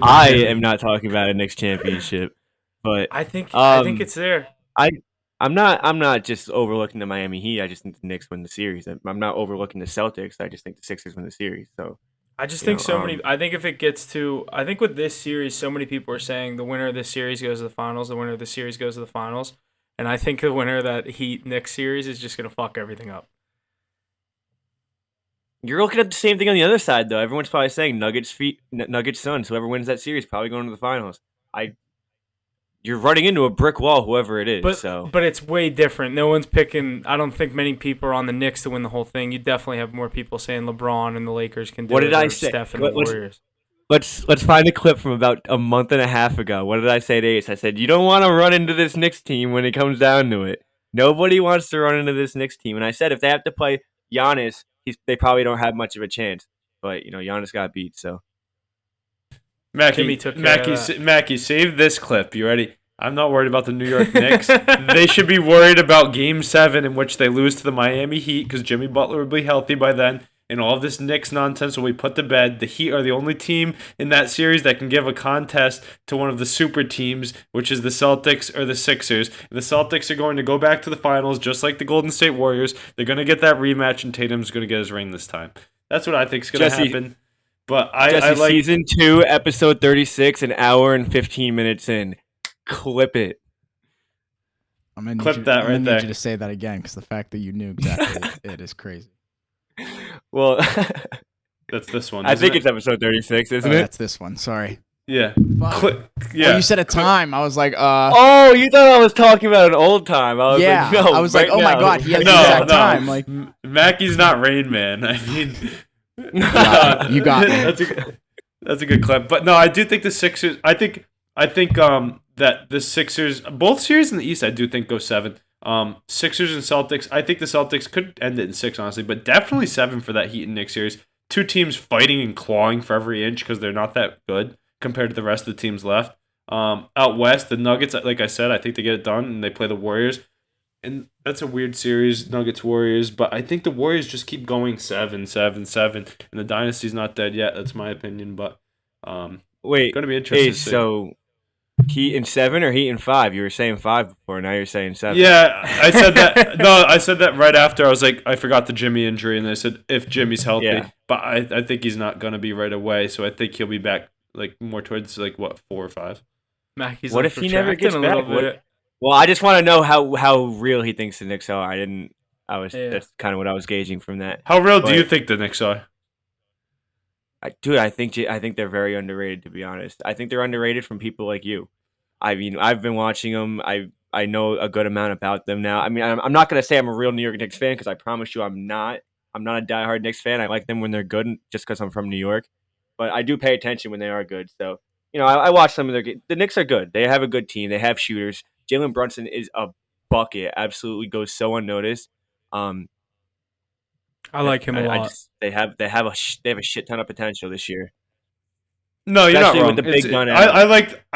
I am not talking about a Knicks championship, but I think it's there. I'm not just overlooking the Miami Heat. I just think the Knicks win the series. I'm not overlooking the Celtics. I just think the Sixers win the series. So I just think I think if it gets to, I think with this series, so many people are saying the winner of this series goes to the finals. The winner of this series goes to the finals. And I think the winner of that Heat-Knicks series is just going to fuck everything up. you're looking at the same thing on the other side, though. Everyone's probably saying Nuggets Suns. Whoever wins that series probably going to the finals. You're running into a brick wall, whoever it is. But it's way different. No one's picking. I don't think many people are on the Knicks to win the whole thing. You definitely have more people saying LeBron and the Lakers can do it. What did I or say? Steph and the Warriors. Let's find a clip from about a month and a half ago. What did I say to Ace? I said, you don't want to run into this Knicks team when it comes down to it. Nobody wants to run into this Knicks team. And I said if they have to play Giannis, they probably don't have much of a chance. But, Giannis got beat, so. Jimmy took care of that. Mackie, save this clip. You ready? I'm not worried about the New York Knicks. They should be worried about Game 7 in which they lose to the Miami Heat because Jimmy Butler will be healthy by then. And all of this Knicks nonsense will be put to bed. The Heat are the only team in that series that can give a contest to one of the super teams, which is the Celtics or the Sixers. And the Celtics are going to go back to the finals just like the Golden State Warriors. They're going to get that rematch, and Tatum's going to get his ring this time. That's what I think is going to happen. But I like Season 2, episode 36, an hour and 15 minutes in. Clip it. I'm gonna Clip that right there. need you to say that again because the fact that you knew exactly it is crazy. Well, that's this one. I think it? it's episode 36, isn't it? That's this one. Sorry. Yeah. Fuck. Yeah. Well, you said a time. I was like, Oh, you thought I was talking about an old time. I was yeah. like, no. I was like, oh my god, he has the No, exact no. time. Like, Mackie's not Rain Man. I mean, you got me. That's a good clip. But no, I do think the Sixers. I think that the Sixers, both series in the East, I do think go 7. Sixers and Celtics. I think the Celtics could end it in 6, honestly, but definitely 7 for that Heat and Knicks series. Two teams fighting and clawing for every inch because they're not that good compared to the rest of the teams left. Out west, the Nuggets, like I said, I think they get it done and they play the Warriors. And that's a weird series, Nuggets Warriors, but I think the Warriors just keep going 7, 7, 7, and the dynasty's not dead yet. That's my opinion, but wait, going to be interesting. Hey, so Heat in 7 or Heat in 5? You were saying 5 before, now you're saying 7. Yeah, I said that. No, I said that right after. I was like, I forgot the Jimmy injury, and I said if Jimmy's healthy, Yeah. but I think he's not going to be right away. So I think he'll be back like more towards like 4 or 5. Mackie's What like if he never gets retracting a little back? bit. Well, I just want to know how real he thinks the Knicks are. Yeah. That's kind of what I was gauging from that. How real do But- you think the Knicks are? Dude, I think they're very underrated, to be honest. I think they're underrated from people like you. I mean, I've been watching them. I know a good amount about them now. I mean, I'm not going to say I'm a real New York Knicks fan because I promise you I'm not. I'm not a diehard Knicks fan. I like them when they're good just because I'm from New York. But I do pay attention when they are good. So, I watch some of their games. The Knicks are good. They have a good team. They have shooters. Jalen Brunson is a bucket. Absolutely goes so unnoticed. I like him a lot. They have a shit ton of potential this year. No, you're not Especially wrong. with the big gun I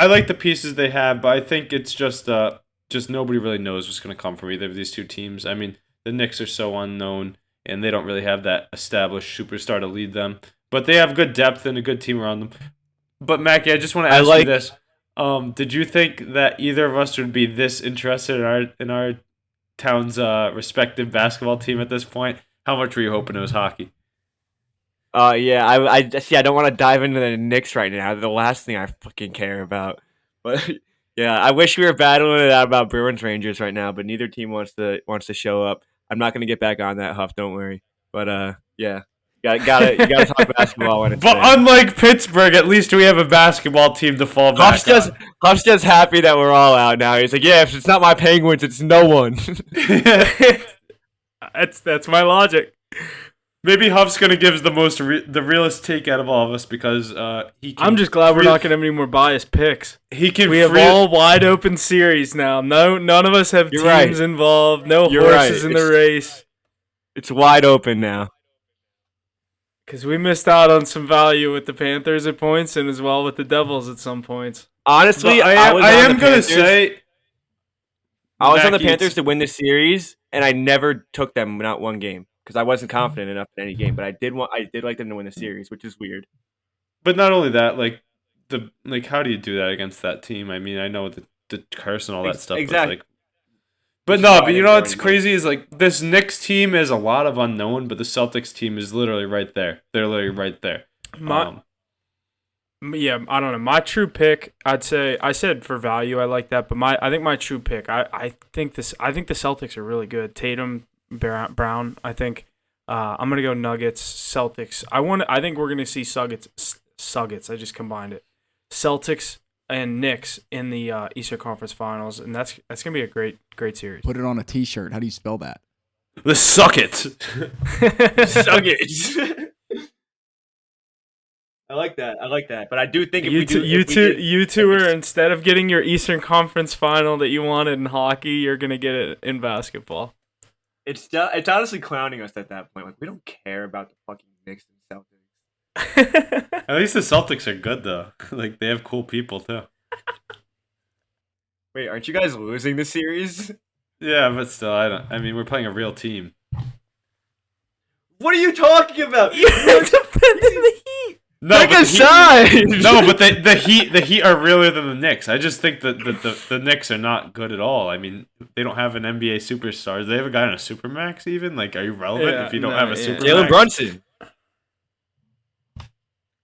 like the pieces they have, but I think it's just nobody really knows what's going to come from either of these two teams. I mean, the Knicks are so unknown, and they don't really have that established superstar to lead them. But they have good depth and a good team around them. But Mackie, I just want to ask you this: did you think that either of us would be this interested in our town's respective basketball team at this point? How much were you hoping it was hockey? Yeah, I see. I don't want to dive into the Knicks right now. They're the last thing I fucking care about. But yeah, I wish we were battling it out about Bruins Rangers right now, but neither team wants to show up. I'm not gonna get back on that, Huff. Don't worry. But yeah, you gotta talk basketball when it's But there. unlike Pittsburgh, at least we have a basketball team to fall back on. Huff's just happy that we're all out now. He's like, yeah, if it's not my Penguins, it's no one. That's my logic. Maybe Huff's gonna give us the realest take out of all of us because he. Can I'm just glad we're not gonna have any more biased picks. He can. We have all wide open series now. No, none of us have You're teams right. involved. No You're horses right. in the race. It's wide open now. Because we missed out on some value with the Panthers at points and as well with the Devils at some points. Honestly, I I was am gonna say. I was on the Mackie, Panthers to win the series, and I never took them not one game because I wasn't confident enough in any game. But I did like them to win the series, which is weird. But not only that, how do you do that against that team? I mean, I know the curse and all that stuff. Exactly. But you know what's crazy is this Knicks team is a lot of unknown, but the Celtics team is literally right there. They're literally right there. Yeah, I don't know. My true pick, I said for value, I like that, but I think my true pick, I think the Celtics are really good. Tatum, Brown, I think. I'm gonna go Nuggets, Celtics. I think we're gonna see Suggets. I just combined it. Celtics and Knicks in the Eastern Conference Finals, and that's gonna be a great series. Put it on a T-shirt. How do you spell that? The Suckets. Suggets. I like that. But I do think You two are, instead of getting your Eastern Conference Final that you wanted in hockey, you're gonna get it in basketball. It's honestly clowning us at that point. Like, we don't care about the fucking Knicks and Celtics. At least the Celtics are good though. They have cool people too. Wait, aren't you guys losing the series? Yeah, but still, I mean, we're playing a real team. What are you talking about? You're defending the Heat. No, Take but a side. No, but the Heat are realer than the Knicks. I just think that the Knicks are not good at all. I mean, they don't have an NBA superstar. Do they have a guy on a supermax even? Are you relevant if you don't have a supermax? Jalen Brunson.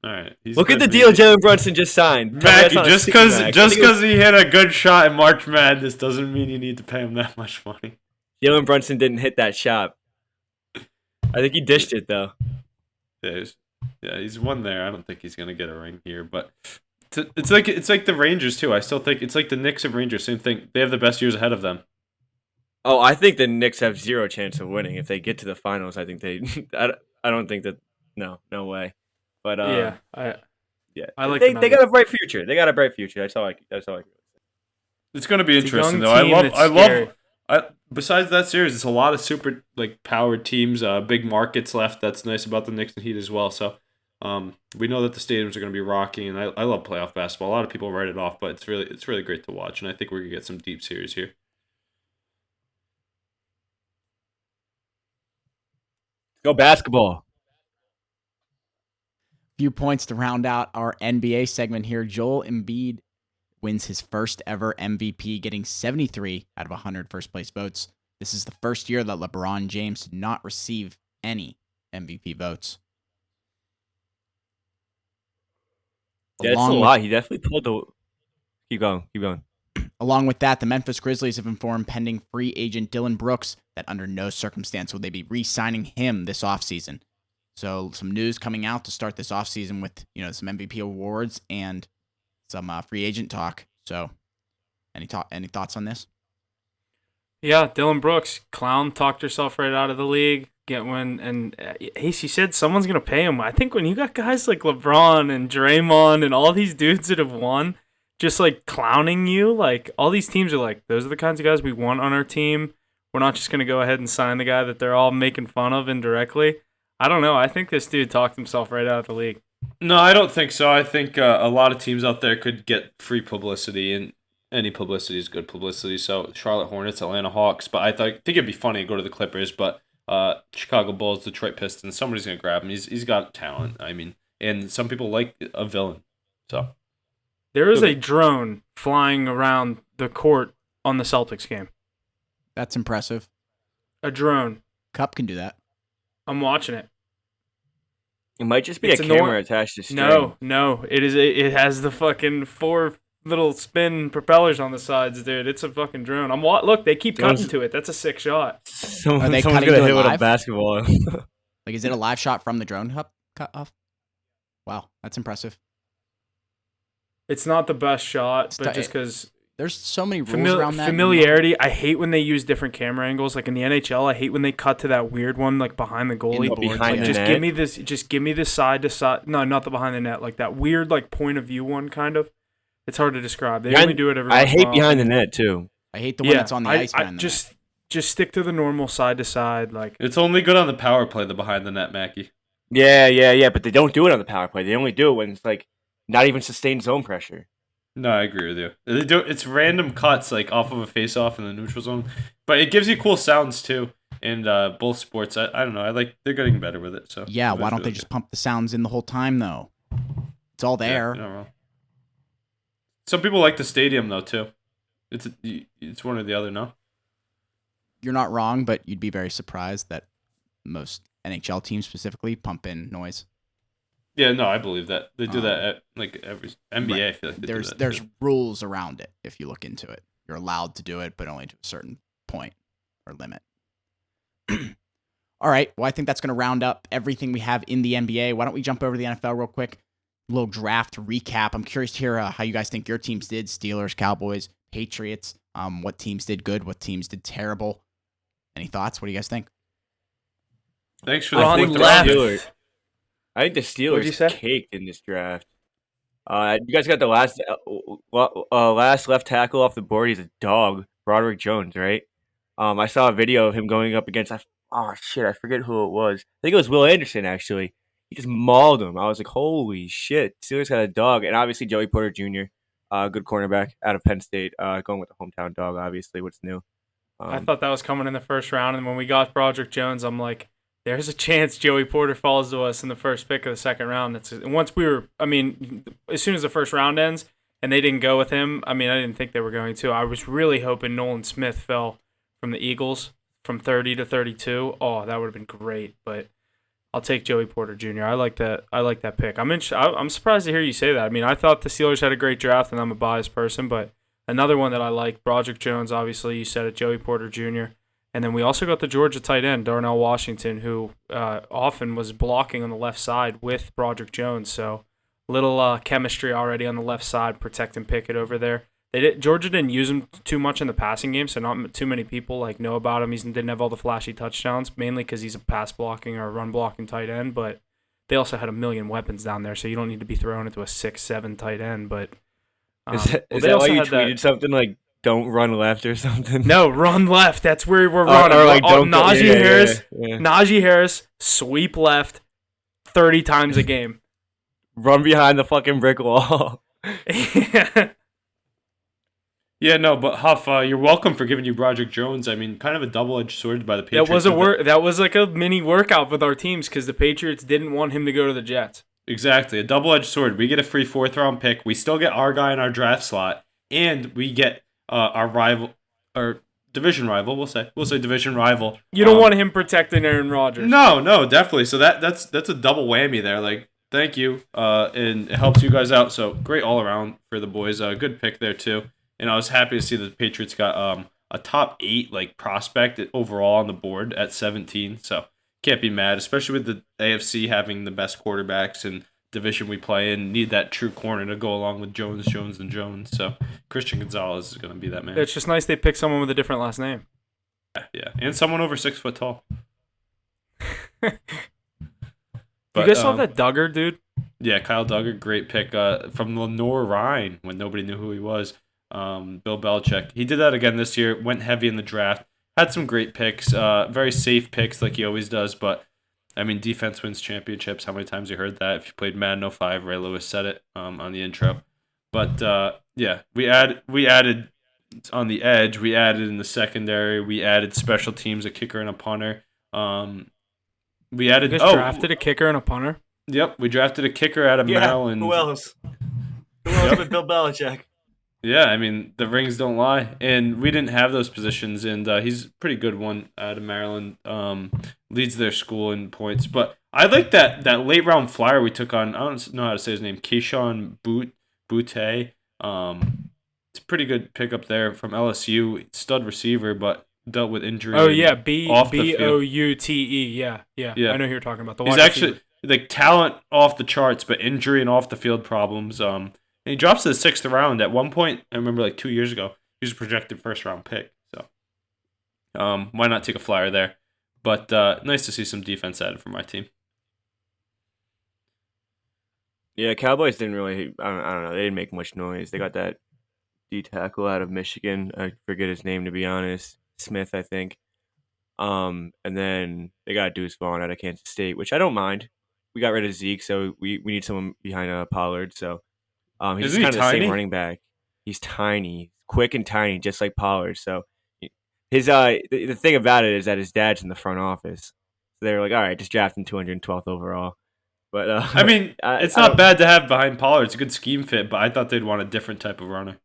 All right. Look at the deal Jalen Brunson just signed. Mackie, just because he hit a good shot in March Madness doesn't mean you need to pay him that much money. Jalen Brunson didn't hit that shot. I think he dished it though. Yeah, he's one there. I don't think he's gonna get a ring here, but it's like the Rangers too. I still think it's like the Knicks and Rangers. Same thing. They have the best years ahead of them. Oh, I think the Knicks have zero chance of winning if they get to the finals. I think they. I don't think that. No way. But I like. They got a bright future. They got a bright future. That's all I. It's gonna be interesting though. I love. Besides that series, it's a lot of super powered teams, big markets left. That's nice about the Knicks and Heat as well. So, we know that the stadiums are going to be rocking, and I love playoff basketball. A lot of people write it off, but it's really great to watch, and I think we're gonna get some deep series here. Go basketball. Few points to round out our NBA segment here. Joel Embiid wins his first ever MVP, getting 73 out of 100 first place votes. This is the first year that LeBron James did not receive any MVP votes. Yeah, that's a lot. He definitely pulled the. Keep going. Along with that, the Memphis Grizzlies have informed pending free agent Dylan Brooks that under no circumstance will they be re-signing him this offseason. So some news coming out to start this offseason with some MVP awards and some free agent talk. So, any thoughts on this? Yeah, Dylan Brooks, clown, talked herself right out of the league. She said someone's gonna pay him. I think when you got guys like LeBron and Draymond and all these dudes that have won, just clowning you, all these teams are those are the kinds of guys we want on our team. We're not just gonna go ahead and sign the guy that they're all making fun of indirectly. I don't know. I think this dude talked himself right out of the league. No, I don't think so. I think a lot of teams out there could get free publicity, and any publicity is good publicity. So Charlotte Hornets, Atlanta Hawks, but I think it'd be funny to go to the Clippers, but Chicago Bulls, Detroit Pistons, somebody's gonna grab him. He's got talent. I mean, and some people like a villain. So there is a drone flying around the court on the Celtics game. That's impressive. A drone. Cup can do that. I'm watching it. It might just be It's a a camera attached to string. No. It has the fucking 4 little spin propellers on the sides, dude. It's a fucking drone. Look, they keep cutting to it. That's a sick shot. Are they Someone's cutting gonna to it hit with a live? basketball. Like, is it a live shot from the drone cut off? Wow, that's impressive. It's not the best shot, but just because There's so many rules around that. familiarity. I hate when they use different camera angles. Like in the NHL, I hate when they cut to that weird one, like behind the goalie. behind the just net? give me this side to side. No, not the behind the net. Like that weird, like point of view one, kind of. It's hard to describe. They only do it every. I once in a hate while. behind the net too. I hate the one that's on the ice behind the just net. just stick to the normal side to side. Like it's only good on the power play, the behind the net, Mackie. Yeah. But they don't do it on the power play. They only do it when it's like not even sustained zone pressure. No, I agree with you. They do it's random cuts like off of a face-off in the neutral zone, but it gives you cool sounds too. And both sports, I don't know. They're getting better with it. So Yeah, why don't they just pump the sounds in the whole time though? It's all there. Yeah, you're not wrong. Some people like the stadium though too. It's one or the other, no? You're not wrong, but you'd be very surprised that most NHL teams specifically pump in noise. Yeah, no, I believe that. They do that at like every NBA. Right. I feel like There's too. rules around it if you look into it. You're allowed to do it, but only to a certain point or limit. All right. Well, I think that's going to round up everything we have in the NBA. Why don't we jump over to the NFL real quick? A little draft recap. I'm curious to hear how you guys think your teams did. Steelers, Cowboys, Patriots. What teams did good? What teams did terrible? Any thoughts? What do you guys think? Thanks for Ronnie the left. Steelers. I think the What'd you say? Steelers caked in this draft. You guys got the last left tackle off the board. He's a dog, Broderick Jones, right? I saw a video of him going up against. I forget who it was. I think it was Will Anderson actually. He just mauled him. I was like, holy shit! Steelers got a dog, and obviously Joey Porter Jr., good cornerback out of Penn State, going with the hometown dog. Obviously, what's new? I thought that was coming in the first round, and when we got Broderick Jones, I'm like, there's a chance Joey Porter falls to us in the first pick of the second round. As soon as the first round ends and they didn't go with him, I didn't think they were going to. I was really hoping Nolan Smith fell from the Eagles from 30 to 32. Oh, that would have been great, but I'll take Joey Porter Jr. I like that pick. I'm surprised to hear you say that. I thought the Steelers had a great draft, and I'm a biased person, but another one that I like, Broderick Jones, obviously, you said it, Joey Porter Jr., and then we also got the Georgia tight end, Darnell Washington, who often was blocking on the left side with Broderick Jones. So little chemistry already on the left side, protecting Pickett over there. Georgia didn't use him too much in the passing game, so not too many people know about him. He didn't have all the flashy touchdowns, mainly because he's a pass blocking or run blocking tight end. But they also had a million weapons down there, so you don't need to be thrown into a 6'7" tight end. But Is that why you tweeted something like "Don't run left" or something? No, run left. That's where we're running. Or like, don't go- Najee yeah, Harris. yeah. Najee Harris, sweep left 30 times a game. Run behind the fucking brick wall. Yeah, no, but Huff, you're welcome for giving you Broderick Jones. Kind of a double-edged sword by the Patriots. That was like a mini workout with our teams because the Patriots didn't want him to go to the Jets. Exactly, a double-edged sword. We get a free fourth-round pick. We still get our guy in our draft slot, and we get our rival, our division rival. We'll say division rival. You don't want him protecting Aaron Rodgers. No, definitely. So that's a double whammy there. Like, thank you, and it helps you guys out. So great all around for the boys. Good pick there too. And I was happy to see that the Patriots got a top 8 prospect overall on the board at 17. So can't be mad, especially with the AFC having the best quarterbacks and division we play in. Need that true corner to go along with Jones. So Christian Gonzalez is going to be that man. It's just nice they picked someone with a different last name. Yeah, and someone over 6 foot tall. You guys saw that Duggar dude? Yeah, Kyle Duggar, great pick from Lenore Ryan when nobody knew who he was. Bill Belichick. He did that again this year, went heavy in the draft, had some great picks, very safe picks like he always does, but defense wins championships. How many times you heard that? If you played Madden 05, Ray Lewis said it on the intro. But Yeah, we added on the edge. We added in the secondary. We added special teams, a kicker and a punter. We You added. guys Oh, drafted a kicker and a punter. yep. We drafted a kicker out of Yeah. Maryland. Who else? Who else Yep. but Bill Belichick? Yeah, I mean the rings don't lie, and we didn't have those positions, and he's a pretty good one out of Maryland. Leads their school in points, but I like that late round flyer we took on. I don't know how to say his name, Keyshawn Butte. It's a pretty good pickup there from LSU, stud receiver, but dealt with injury. Oh and yeah, off the field. Boute. Yeah. Yeah. I know who you're talking about. The He's wide actually receiver. like talent off the charts, but injury and off the field problems. And he drops to the 6th round. At one point, I remember like 2 years ago, he was a projected first round pick. So, why not take a flyer there? But nice to see some defense added for my team. Yeah, Cowboys didn't really. I don't know. They didn't make much noise. They got that D tackle out of Michigan. I forget his name, to be honest. Smith, I think. And then they got Deuce Vaughn out of Kansas State, which I don't mind. We got rid of Zeke, so we need someone behind Pollard. So he's Isn't he kind of the same tiny? running back. He's tiny, quick and tiny, just like Pollard. So his the thing about it is that his dad's in the front office. So they were like, all right, just draft him 212th overall. But I mean, it's not don't- bad to have behind Pollard. It's a good scheme fit, but I thought they'd want a different type of runner.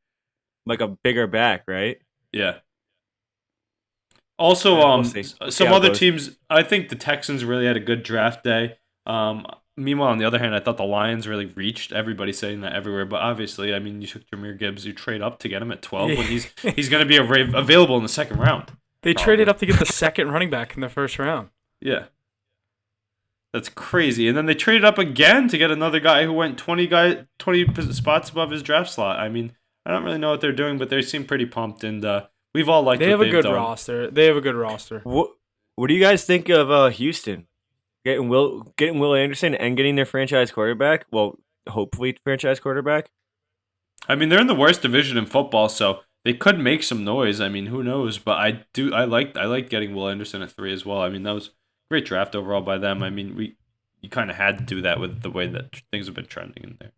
like a bigger back, right? Yeah. Also, We'll see. See some how it other goes. teams. I think the Texans really had a good draft day. Meanwhile, on the other hand, I thought the Lions really reached. Everybody saying that everywhere, but obviously, I mean, you took Jameer Gibbs. You trade up to get him at 12 when he's going to be available in the second round. They probably. traded up to get the second running back in the first round. Yeah, that's crazy. And then they traded up again to get another guy who went 20 spots above his draft slot. I mean, I don't really know what they're doing, but they seem pretty pumped, and we've all liked. They have what a they've good done. roster. They have a good roster. What do you guys think of Houston getting Will Anderson and getting their franchise quarterback? Well, hopefully franchise quarterback. I mean, they're in the worst division in football, so they could make some noise. I mean, who knows? But I like getting Will Anderson at 3 as well. I mean, that was a great draft overall by them. I mean, you kind of had to do that with the way that things have been trending in there.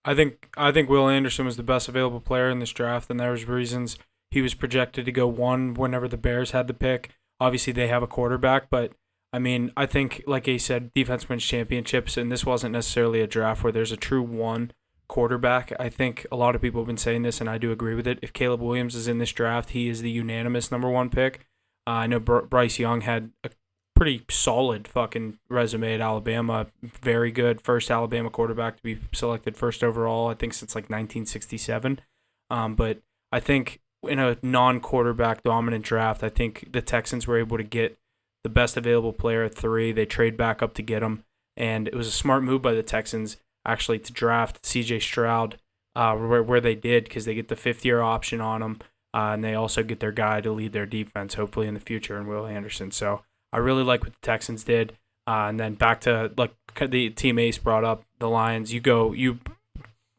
I think Will Anderson was the best available player in this draft, and there was reasons he was projected to go 1 whenever the Bears had the pick. Obviously, they have a quarterback, but I mean, I think, like Ace said, defense wins championships, and this wasn't necessarily a draft where there's a true 1 quarterback. I think a lot of people have been saying this, and I do agree with it. If Caleb Williams is in this draft, he is the unanimous number 1 pick. I know Bryce Young had a pretty solid fucking resume at Alabama. Very good first Alabama quarterback to be selected first overall, I think, since like 1967. But I think in a non-quarterback dominant draft, I think the Texans were able to get the best available player at 3. They trade back up to get him, and it was a smart move by the Texans actually to draft C.J. Stroud where they did, because they get the 5th-year option on him, and they also get their guy to lead their defense hopefully in the future in Will Anderson. So I really like what the Texans did. And then back to like the team Ace brought up, the Lions. You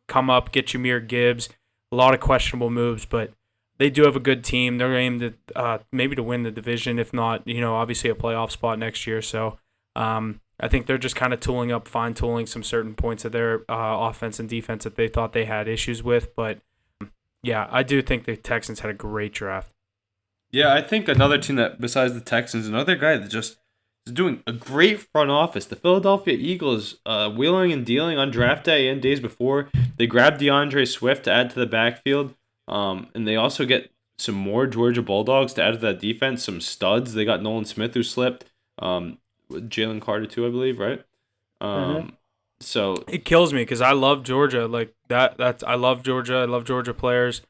come up, get Jameer Gibbs. A lot of questionable moves, but they do have a good team. They're aimed at maybe to win the division, if not, obviously a playoff spot next year. So I think they're just kind of fine-tooling some certain points of their offense and defense that they thought they had issues with. But yeah, I do think the Texans had a great draft. Yeah, I think another team that, besides the Texans, another guy that just is doing a great front office. The Philadelphia Eagles, wheeling and dealing on draft day and days before. They grabbed DeAndre Swift to add to the backfield, and they also get some more Georgia Bulldogs to add to that defense. Some studs. They got Nolan Smith, who slipped. Jalen Carter too, I believe, right? So it kills me because I love Georgia. Like I love Georgia. I love Georgia players.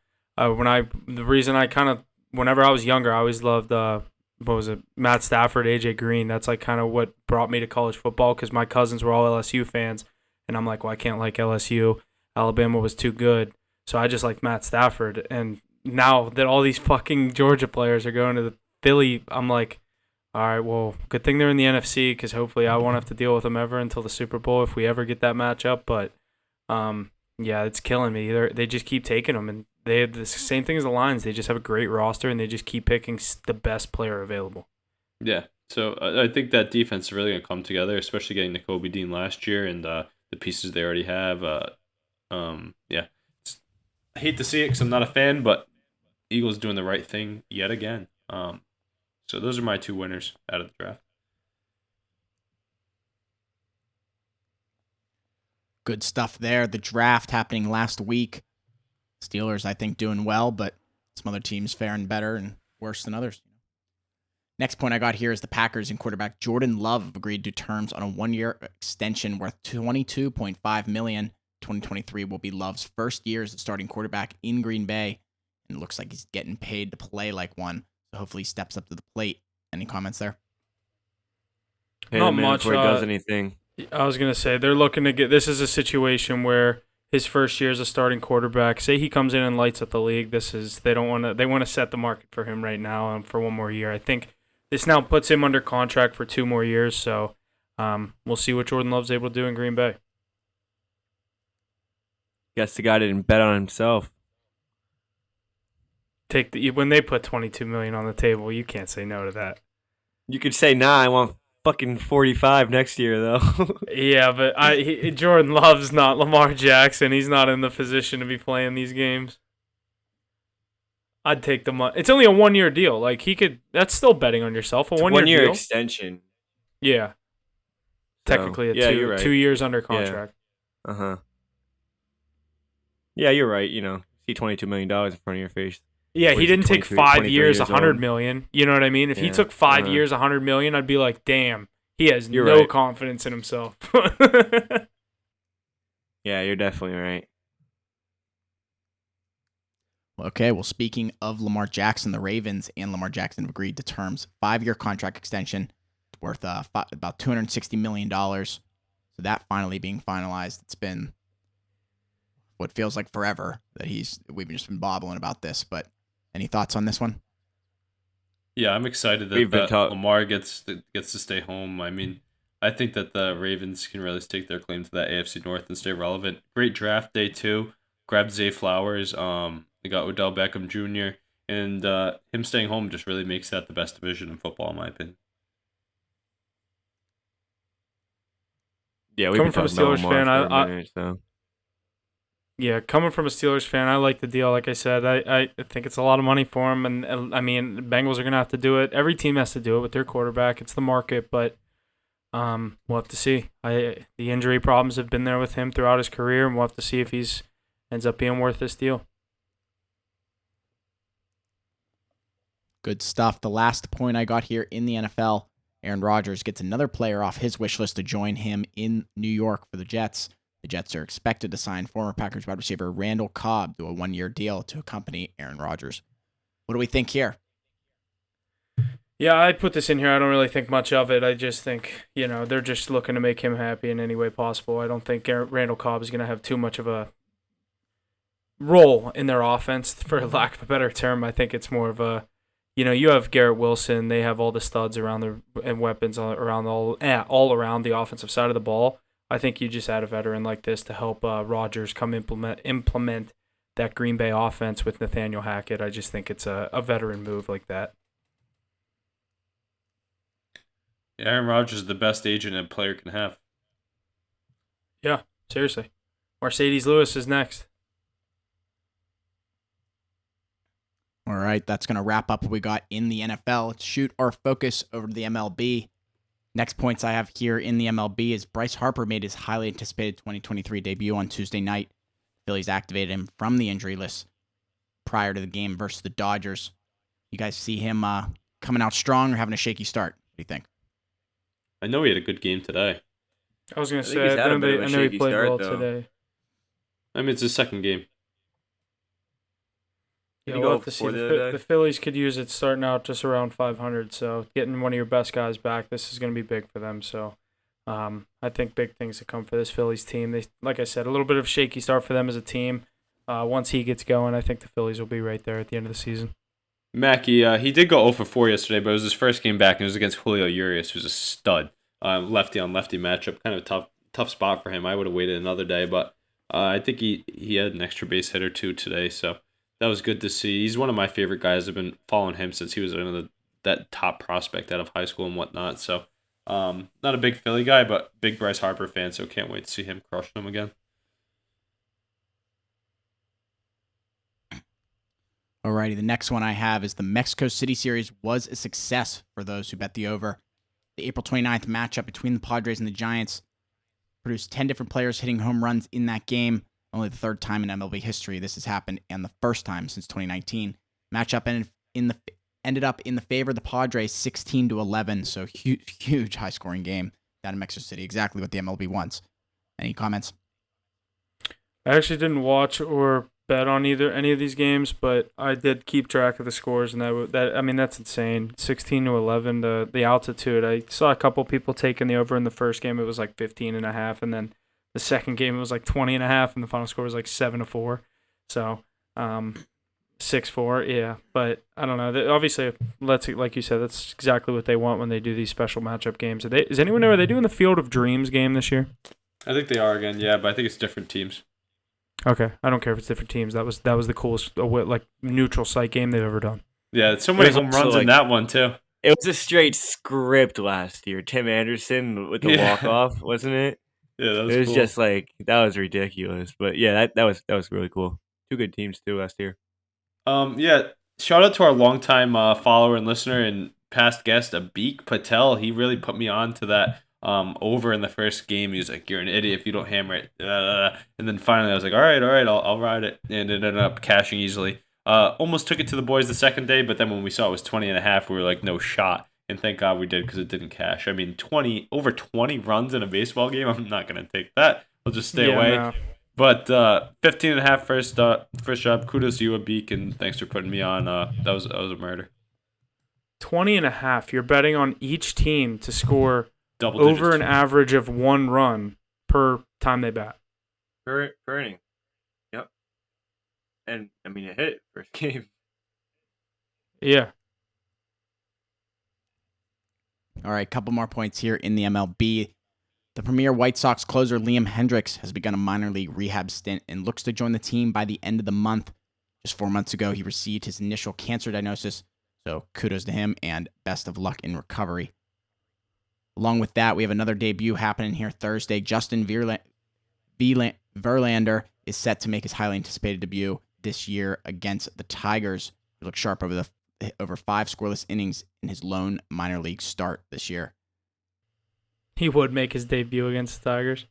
Whenever I was younger, I always loved Matt Stafford, AJ Green. That's like kind of what brought me to college football, because my cousins were all LSU fans, and I'm like, well, I can't like LSU. Alabama was too good, so I just liked Matt Stafford. And now that all these fucking Georgia players are going to the Philly, I'm like, all right, well, good thing they're in the NFC, because hopefully I won't have to deal with them ever until the Super Bowl if we ever get that matchup. But yeah, it's killing me. They just keep taking them, and they have the same thing as the Lions. They just have a great roster, and they just keep picking the best player available. yeah, so I think that defense is really gonna come together, especially getting Kobe Dean last year and the pieces they already have. Yeah, I hate to see it because I'm not a fan, but Eagles doing the right thing yet again. So those are my two winners out of the draft. Good stuff there. The draft happening last week. Steelers, I think, doing well, but some other teams faring better and worse than others. Next point I got here is the Packers and quarterback Jordan Love have agreed to terms on a 1-year extension worth $22.5 million. 2023 will be Love's first year as the starting quarterback in Green Bay, and it looks like he's getting paid to play like one. So hopefully he steps up to the plate. Any comments there? Not much. Before he does anything. I was gonna say they're looking to get. This is a situation where his first year as a starting quarterback. Say he comes in and lights up the league. They want to set the market for him right now for one more year. I think this now puts him under contract for 2 more years. So we'll see what Jordan Love's able to do in Green Bay. Guess the guy didn't bet on himself. When they put $22 million on the table, you can't say no to that. You could say, nah, I want fucking 45 next year, though. Yeah, but Jordan Love's not Lamar Jackson. He's not in the position to be playing these games. I'd take the money. It's only a 1-year deal. Like that's still betting on yourself. A 1-year 1-year deal. extension. Yeah. Technically, yeah, you're right. 2 years under contract. Yeah. Yeah, you're right. See $22 million in front of your face. Yeah, he didn't take 5 years, $100 old. million. You know what I mean? If he took 5 years, $100 million, I'd be like, damn, he has You're no right. confidence in himself. Yeah, you're definitely right. Okay, well, speaking of Lamar Jackson, the Ravens and Lamar Jackson have agreed to terms. 5-year contract extension worth about $260 million. So that finally being finalized. It's been what feels like forever that we've just been bobbling about this, but any thoughts on this one? Yeah, I'm excited that Lamar gets to stay home. I mean, I think that the Ravens can really stake their claim to that AFC North and stay relevant. Great draft day too. Grabbed Zay Flowers. They got Odell Beckham Jr. And him staying home just really makes that the best division in football, in my opinion. Yeah, coming from a Steelers fan, Yeah, coming from a Steelers fan, I like the deal. Like I said, I think it's a lot of money for him, and I mean, the Bengals are gonna have to do it. Every team has to do it with their quarterback. It's the market, but we'll have to see. The injury problems have been there with him throughout his career, and we'll have to see if he's ends up being worth this deal. Good stuff. The last point I got here in the NFL, Aaron Rodgers gets another player off his wish list to join him in New York for the Jets. The Jets are expected to sign former Packers wide receiver Randall Cobb to a 1-year deal to accompany Aaron Rodgers. What do we think here? Yeah, I put this in here. I don't really think much of it. I just think, they're just looking to make him happy in any way possible. I don't think Randall Cobb is going to have too much of a role in their offense, for lack of a better term. I think it's more of a, you have Garrett Wilson. They have all the studs around and weapons around all around the offensive side of the ball. I think you just add a veteran like this to help Rodgers come implement that Green Bay offense with Nathaniel Hackett. I just think it's a veteran move like that. Aaron Rodgers is the best agent a player can have. Yeah, seriously. Mercedes Lewis is next. All right, that's going to wrap up what we got in the NFL. Let's shoot our focus over to the MLB. Next points I have here in the MLB is Bryce Harper made his highly anticipated 2023 debut on Tuesday night. Phillies activated him from the injury list prior to the game versus the Dodgers. You guys see him coming out strong or having a shaky start? What do you think? I know he had a good game today. I was going to say, I know he played well today. I mean, it's his second game. Yeah, we'll have to see. The Phillies could use it starting out just around 500, so getting one of your best guys back, this is going to be big for them. So I think big things to come for this Phillies team. They, like I said, a little bit of a shaky start for them as a team. Once he gets going, I think the Phillies will be right there at the end of the season. Mackey, he did go 0 for 4 yesterday, but it was his first game back, and it was against Julio Urias, who's a stud. Lefty on lefty matchup, kind of a tough spot for him. I would have waited another day, but I think he had an extra base hit or two today, so that was good to see. He's one of my favorite guys. I've been following him since he was that top prospect out of high school and whatnot. So, not a big Philly guy, but big Bryce Harper fan, so can't wait to see him crushing him again. Alrighty, the next one I have is the Mexico City series was a success for those who bet the over. The April 29th matchup between the Padres and the Giants produced 10 different players hitting home runs in that game. Only the third time in MLB history this has happened, and the first time since 2019. Matchup ended up in the favor of the Padres 16-11, so huge high-scoring game down in Mexico City, exactly what the MLB wants. Any comments? I actually didn't watch or bet on any of these games, but I did keep track of the scores, and that's insane. 16-11, the altitude. I saw a couple people taking the over in the first game. It was like 15.5, and then the second game it was like 20.5, and the final score was like 7-4. So, 6-4, yeah. But I don't know. Obviously, like you said, that's exactly what they want when they do these special matchup games. Is anyone know? Are they doing the Field of Dreams game this year? I think they are again, yeah, but I think it's different teams. Okay, I don't care if it's different teams. That was the coolest like neutral site game they've ever done. Yeah, so many home runs in that one too. It was a straight script last year. Tim Anderson with the walk-off, wasn't it? Yeah, that was It was cool. just like, that was ridiculous. But yeah, that was really cool. Two good teams too last year. Yeah, shout out to our longtime follower and listener and past guest, Abik Patel. He really put me on to that over in the first game. He was like, "You're an idiot if you don't hammer it." And then finally I was like, all right, I'll ride it. And it ended up cashing easily. Almost took it to the boys the second day, but then when we saw it was 20.5, we were like, no shot. And thank God we did because it didn't cash. I mean, over 20 runs in a baseball game, I'm not going to take that. I'll just stay away. No. But 15.5 first job. Kudos to you, Abik, and thanks for putting me on. That was a murder. 20.5. You're betting on each team to score Double over digits. an average of 1 run per time they bat. Per inning. Yep. And I mean, it hit first game. Yeah. All right, couple more points here in the MLB. The premier White Sox closer Liam Hendriks has begun a minor league rehab stint and looks to join the team by the end of the month. Just 4 months ago, he received his initial cancer diagnosis, so kudos to him and best of luck in recovery. Along with that, we have another debut happening here Thursday. Justin Verlander is set to make his highly anticipated debut this year against the Tigers. He looked sharp over 5 scoreless innings in his lone minor league start this year. He would make his debut against the Tigers.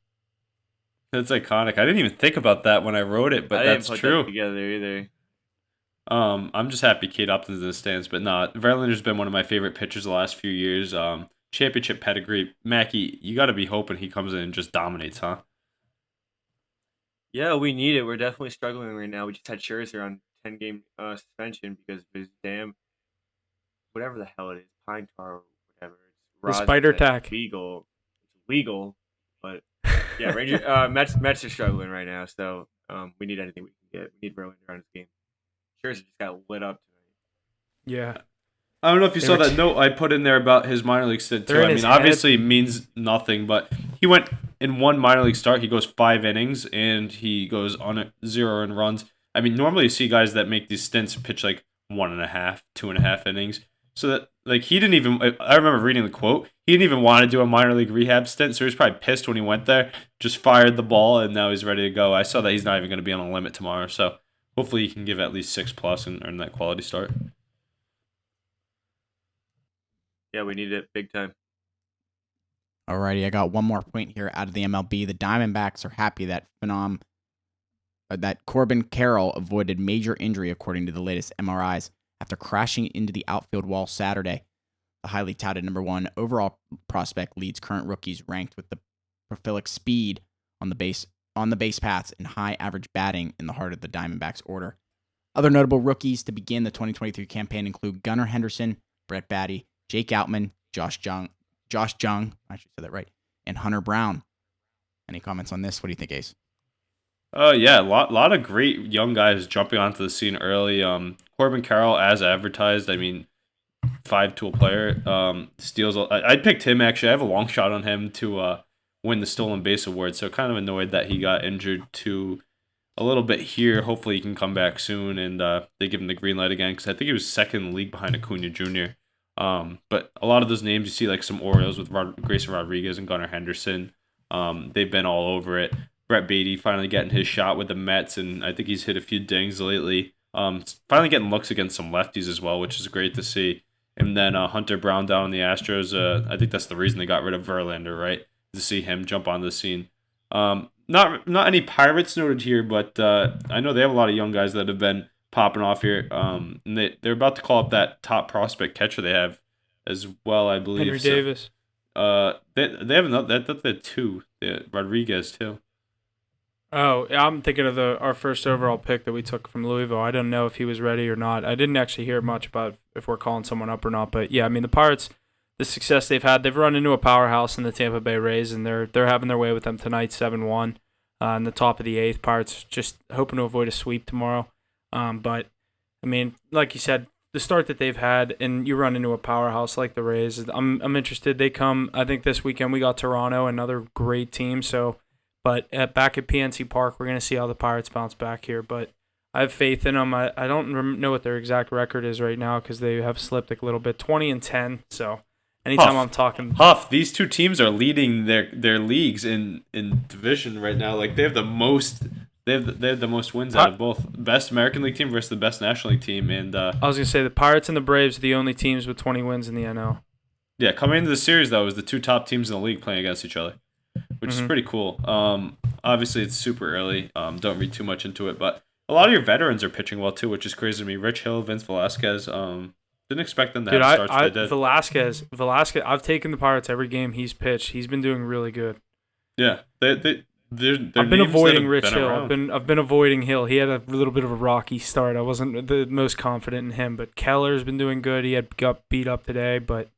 That's iconic. I didn't even think about that when I wrote it, but I that's didn't put true. that together either. I'm just happy Kate Upton's in the stands, but no, Verlander's been one of my favorite pitchers the last few years. Championship pedigree. Mackie, you got to be hoping he comes in and just dominates, huh? Yeah, we need it. We're definitely struggling right now. We just had Scherzer on 10-game suspension because of his damn whatever the hell it is, pine tar or whatever. It's The rosin spider that's tack. Legal. It's legal, but yeah, Mets are struggling right now, so we need anything we can get. We need Verlander on his game. Scherzer just got lit up tonight. Yeah. I don't know if you saw that note I put in there about his minor league stint too. They're in I mean, his obviously it means nothing, but he went in one minor league start. He goes 5 innings and he goes on 0 in runs. I mean, normally you see guys that make these stints pitch like 1.5, 2.5 innings. So that like he didn't even. I remember reading the quote. He didn't even want to do a minor league rehab stint, so he was probably pissed when he went there. Just fired the ball, and now he's ready to go. I saw that he's not even going to be on a limit tomorrow, so hopefully he can give at least 6+ and earn that quality start. Yeah, we need it big time. Alrighty, I got one more point here out of the MLB. The Diamondbacks are happy that that Corbin Carroll avoided major injury according to the latest MRIs after crashing into the outfield wall Saturday. The highly touted number 1 overall prospect leads current rookies ranked with the prolific speed on the base paths and high average batting in the heart of the Diamondbacks order. Other notable rookies to begin the 2023 campaign include Gunnar Henderson, Brett Baty, Jake Outman, Josh Jung, I should say that right, and Hunter Brown. Any comments on this? What do you think, Ace? Yeah, a lot of great young guys jumping onto the scene early. Corbin Carroll, as advertised, I mean, 5-tool player. Steals. I picked him actually. I have a long shot on him to win the stolen base award. So kind of annoyed that he got injured too a little bit here. Hopefully he can come back soon and they give him the green light again because I think he was second in the league behind Acuna Jr. But a lot of those names you see like some Orioles with Grayson Rodriguez and Gunnar Henderson. They've been all over it. Brett Baty finally getting his shot with the Mets, and I think he's hit a few dings lately. Finally getting looks against some lefties as well, which is great to see. And then Hunter Brown down on the Astros. I think that's the reason they got rid of Verlander, right? To see him jump on the scene. Not any Pirates noted here, but I know they have a lot of young guys that have been popping off here. And they're about to call up that top prospect catcher they have as well, I believe. Henry Davis. They have another. They're two. Rodriguez too. Oh, I'm thinking of our first overall pick that we took from Louisville. I don't know if he was ready or not. I didn't actually hear much about if we're calling someone up or not. But yeah, I mean the Pirates, the success they've had, they've run into a powerhouse in the Tampa Bay Rays, and they're having their way with them tonight, 7-1, in the top of the eighth. Pirates just hoping to avoid a sweep tomorrow. But I mean, like you said, the start that they've had, and you run into a powerhouse like the Rays. I'm interested. They come. I think this weekend we got Toronto, another great team. So. But back at PNC Park, we're going to see how the Pirates bounce back here. But I have faith in them. I don't know what their exact record is right now because they have slipped a little bit, 20-10. So anytime I'm talking, these two teams are leading their leagues in division right now. Like they have the most. They have the most wins out of both best American League team versus the best National League team. And I was going to say the Pirates and the Braves are the only teams with 20 wins in the NL. Yeah, coming into the series though, it was the two top teams in the league playing against each other, which is pretty cool. Obviously, it's super early. Don't read too much into it, but a lot of your veterans are pitching well too, which is crazy to me. Rich Hill, Vince Velasquez. Didn't expect them to have starts they did. Velasquez. I've taken the Pirates every game he's pitched. He's been doing really good. Yeah, they're I've been avoiding Rich Hill. I've been avoiding Hill. He had a little bit of a rocky start. I wasn't the most confident in him, but Keller's been doing good. He got beat up today, but.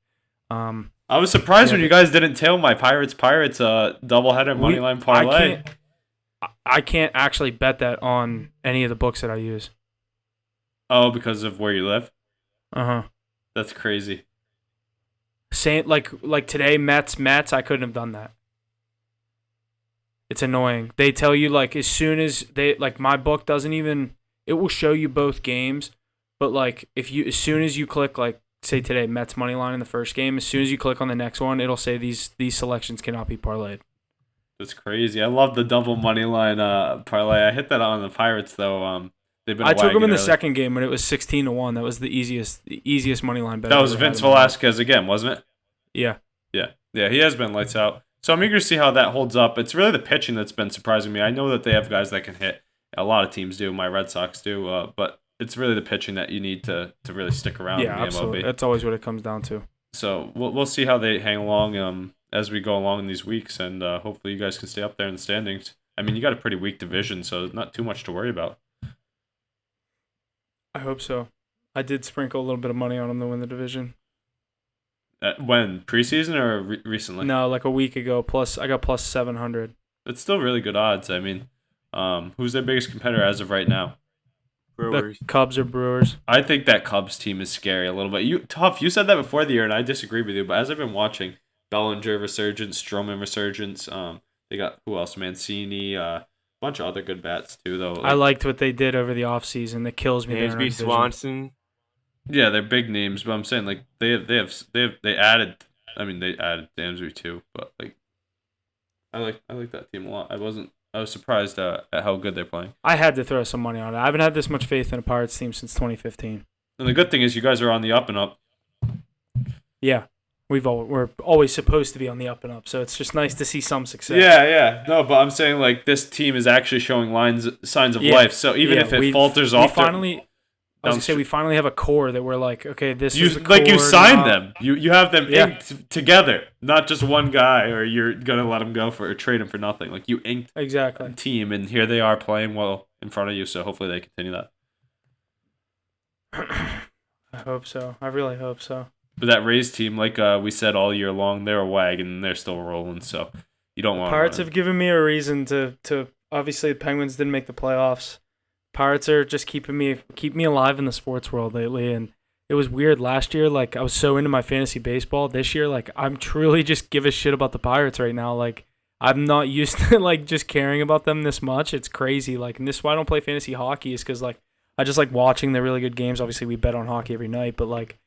I was surprised when you guys didn't tail my Pirates doubleheader moneyline parlay. I can't actually bet that on any of the books that I use. Oh, because of where you live? Uh-huh. That's crazy. Saying like today, Mets, I couldn't have done that. It's annoying. They tell you like as soon as my book doesn't even, it will show you both games, but like as soon as you click like say today Mets money line in the first game, as soon as you click on the next one, it'll say these selections cannot be parlayed. That's crazy. I love the double money line parlay. I hit that on the Pirates though. They've been. I took them in the second game when it was 16-1. That was the easiest money line bet. That was Vince Velasquez again, wasn't it? Yeah. He has been lights out. So I'm eager to see how that holds up. It's really the pitching that's been surprising me. I know that they have guys that can hit. A lot of teams do. My Red Sox do. But it's really the pitching that you need to really stick around in the absolutely. MLB. That's always what it comes down to. So we'll see how they hang along as we go along in these weeks, and hopefully you guys can stay up there in the standings. I mean, you got a pretty weak division, so not too much to worry about. I hope so. I did sprinkle a little bit of money on them to win the division. When? Preseason or recently? No, like a week ago. I got plus 700. That's still really good odds. I mean, who's their biggest competitor as of right now? Brewers. The Cubs or Brewers. I think that Cubs team is scary a little bit. You said that before the year, and I disagree with you. But as I've been watching, Bellinger resurgence, Stroman resurgence. They got who else? Mancini. Bunch of other good bats too, though. I liked what they did over the offseason. That kills me. Dansby Swanson. Yeah, they're big names, but I'm saying like they added. I mean, they added Dansby too, but like I like that team a lot. I was surprised at how good they're playing. I had to throw some money on it. I haven't had this much faith in a Pirates team since 2015. And the good thing is you guys are on the up and up. Yeah. We're always supposed to be on the up and up, so it's just nice to see some success. Yeah. No, but I'm saying like this team is actually showing signs of life. So even if it falters off, we finally have a core that we're like, okay, this is the core. Like you signed them. You have them inked together, not just one guy, or you're gonna let them go or trade them for nothing. Like you inked exactly a team, and here they are playing well in front of you. So hopefully they continue that. I hope so. I really hope so. But that Rays team, like we said all year long, they're a wagon and they're still rolling. So you don't want. Pirates have given me a reason to. Obviously, the Penguins didn't make the playoffs. Pirates are just keep me alive in the sports world lately, and it was weird last year. Like I was so into my fantasy baseball. This year, like I'm truly just give a shit about the Pirates right now. Like I'm not used to like just caring about them this much. It's crazy. Like, and this is why I don't play fantasy hockey is because like I just like watching the really good games. Obviously, we bet on hockey every night, but like.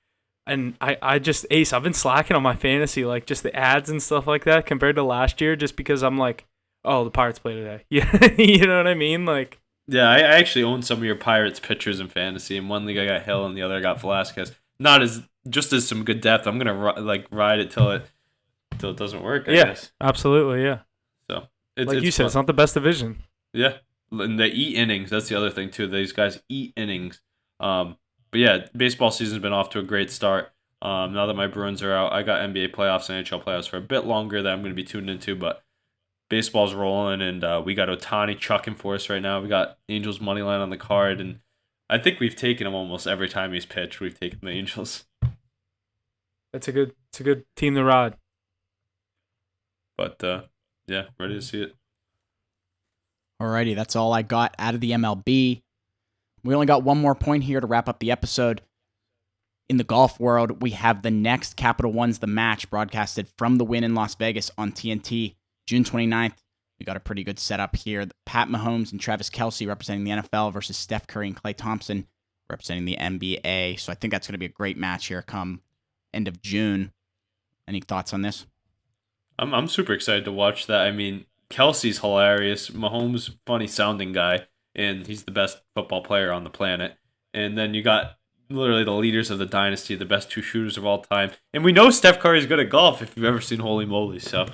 And I just, Ace, I've been slacking on my fantasy, like just the ads and stuff like that compared to last year just because I'm like, oh, the Pirates play today. Yeah, you know what I mean? Like, Yeah, I actually own some of your Pirates pitchers in fantasy. In one league, I got Hill, and the other I got Velasquez. Not as just as some good depth. I'm gonna ride it till it doesn't work. I guess. Absolutely, yeah. So like it's you said, fun. it's not the best division. Yeah, and they eat innings. That's the other thing too. These guys eat innings. But yeah, baseball season's been off to a great start. Now that my Bruins are out, I got NBA playoffs and NHL playoffs for a bit longer that I'm going to be tuned into. But baseball's rolling, and we got Ohtani chucking for us right now. We got Angels money line on the card, and I think we've taken him almost every time he's pitched. We've taken the Angels. It's a good team to ride. But yeah, ready to see it. Alrighty, that's all I got out of the MLB. We only got one more point here to wrap up the episode. In the golf world, we have the next Capital One's The Match broadcasted from the Wynn in Las Vegas on TNT, June 29th. We got a pretty good setup here. Pat Mahomes and Travis Kelce representing the NFL versus Steph Curry and Klay Thompson representing the NBA. So I think that's going to be a great match here come end of June. Any thoughts on this? I'm super excited to watch that. I mean, Kelsey's hilarious. Mahomes, funny sounding guy, and he's the best football player on the planet. And then you got literally the leaders of the dynasty, the best two shooters of all time. And we know Steph Curry is good at golf if you've ever seen Holy Moly. So,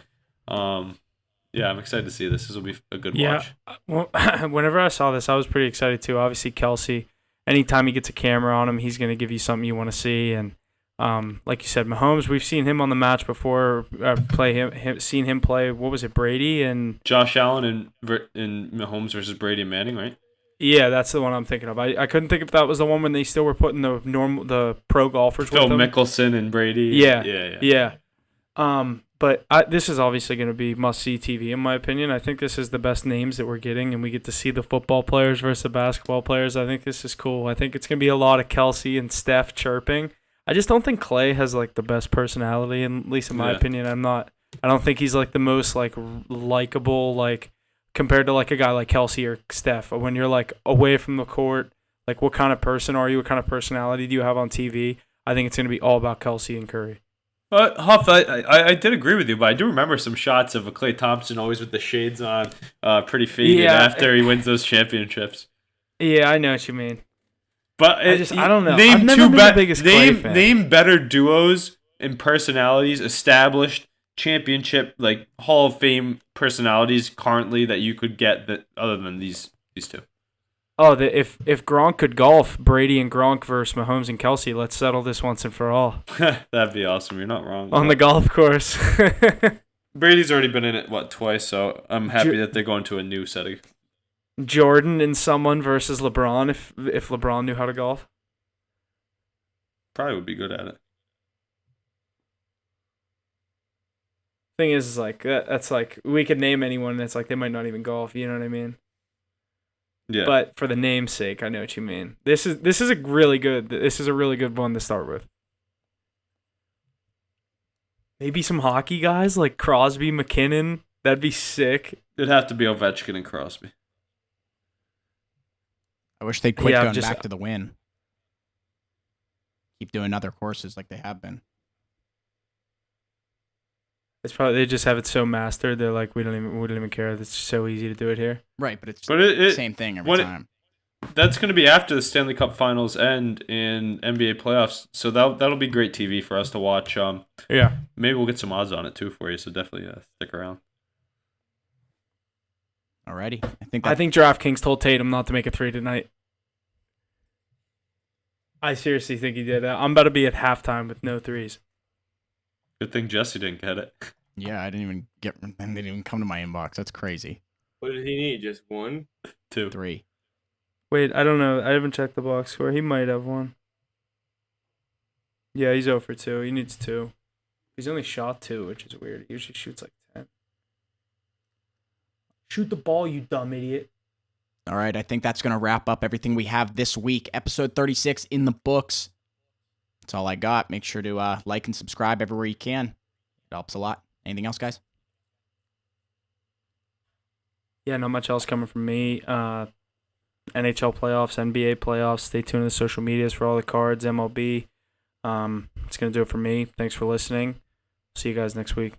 yeah, I'm excited to see this. This will be a good watch. Well, whenever I saw this, I was pretty excited too. Obviously, Kelce, anytime he gets a camera on him, he's going to give you something you want to see. And like you said, Mahomes, we've seen him on the match before. Seen him play. What was it, Brady and Josh Allen and Mahomes versus Brady and Manning, right? Yeah, that's the one I'm thinking of. I couldn't think if that was the one when they still were putting the pro golfers Phil with them. Mickelson and Brady. Yeah. But this is obviously going to be must-see TV in my opinion. I think this is the best names that we're getting, and we get to see the football players versus the basketball players. I think this is cool. I think it's going to be a lot of Kelce and Steph chirping. I just don't think Klay has like the best personality, and at least in my opinion, I don't think he's like the most like likable like compared to like a guy like Kelce or Steph. When you're like away from the court, like what kind of person are you? What kind of personality do you have on TV? I think it's going to be all about Kelce and Curry. Huff, I did agree with you, but I do remember some shots of Klay Thompson always with the shades on, pretty faded after he wins those championships. Yeah, I know what you mean. But I don't know. Name I've never been the biggest Klay fan. Name better duos and personalities, established championship like Hall of Fame personalities currently that you could get that other than these two. Oh, if Gronk could golf, Brady and Gronk versus Mahomes and Kelce, let's settle this once and for all. That'd be awesome. You're not wrong. On the golf course. Brady's already been in it, twice, so I'm happy that they're going to a new setting. Jordan and someone versus LeBron if LeBron knew how to golf. Probably would be good at it. Thing is like that's like we could name anyone that's like they might not even golf, you know what I mean? Yeah. But for the name's sake, I know what you mean. This is a really good one to start with. Maybe some hockey guys like Crosby, McKinnon. That'd be sick. It'd have to be Ovechkin and Crosby. I wish they'd quit going back to the Wynn. Keep doing other courses like they have been. It's probably they just have it so mastered. They're like we don't even care. It's so easy to do it here. Right, but it's the same thing every time. That's going to be after the Stanley Cup Finals end in NBA playoffs, so that'll be great TV for us to watch. Yeah, maybe we'll get some odds on it too for you. So definitely stick around. Alrighty, I think DraftKings told Tatum not to make a 3 tonight. I seriously think he did. I'm about to be at halftime with no threes. Good thing Jesse didn't get it. Yeah, they didn't even come to my inbox. That's crazy. What did he need? Just 1? 2. 3. Wait, I don't know. I haven't checked the box score. He might have one. Yeah, he's 0 for 2. He needs 2. He's only shot 2, which is weird. He usually shoots like 10. Shoot the ball, you dumb idiot. All right, I think that's going to wrap up everything we have this week. Episode 36 in the books. That's all I got. Make sure to like and subscribe everywhere you can. It helps a lot. Anything else, guys? Yeah, not much else coming from me. NHL playoffs, NBA playoffs. Stay tuned to the social medias for all the cards, MLB. It's going to do it for me. Thanks for listening. See you guys next week.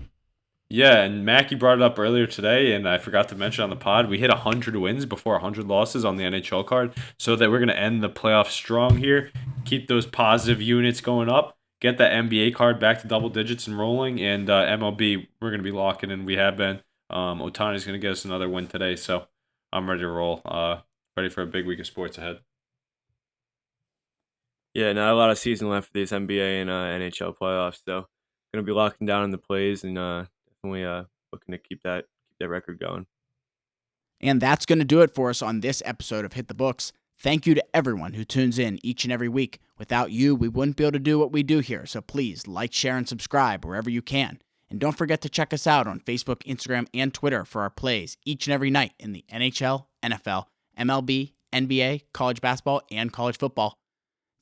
Yeah, and Mackie brought it up earlier today, and I forgot to mention on the pod, we hit 100 wins before 100 losses on the NHL card, so that we're going to end the playoffs strong here, keep those positive units going up, get that NBA card back to double digits and rolling, and MLB, we're going to be locking in. We have been. Otani's going to get us another win today, so I'm ready to roll. Ready for a big week of sports ahead. Yeah, not a lot of season left for these NBA and NHL playoffs, so gonna be locking down in the plays and definitely looking to keep that record going. And that's going to do it for us on this episode of Hit the Books. Thank you to everyone who tunes in each and every week. Without you, we wouldn't be able to do what we do here. So please like, share, and subscribe wherever you can. And don't forget to check us out on Facebook, Instagram, and Twitter for our plays each and every night in the NHL, NFL, MLB, NBA, college basketball, and college football.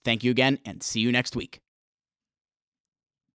Thank you again, and see you next week.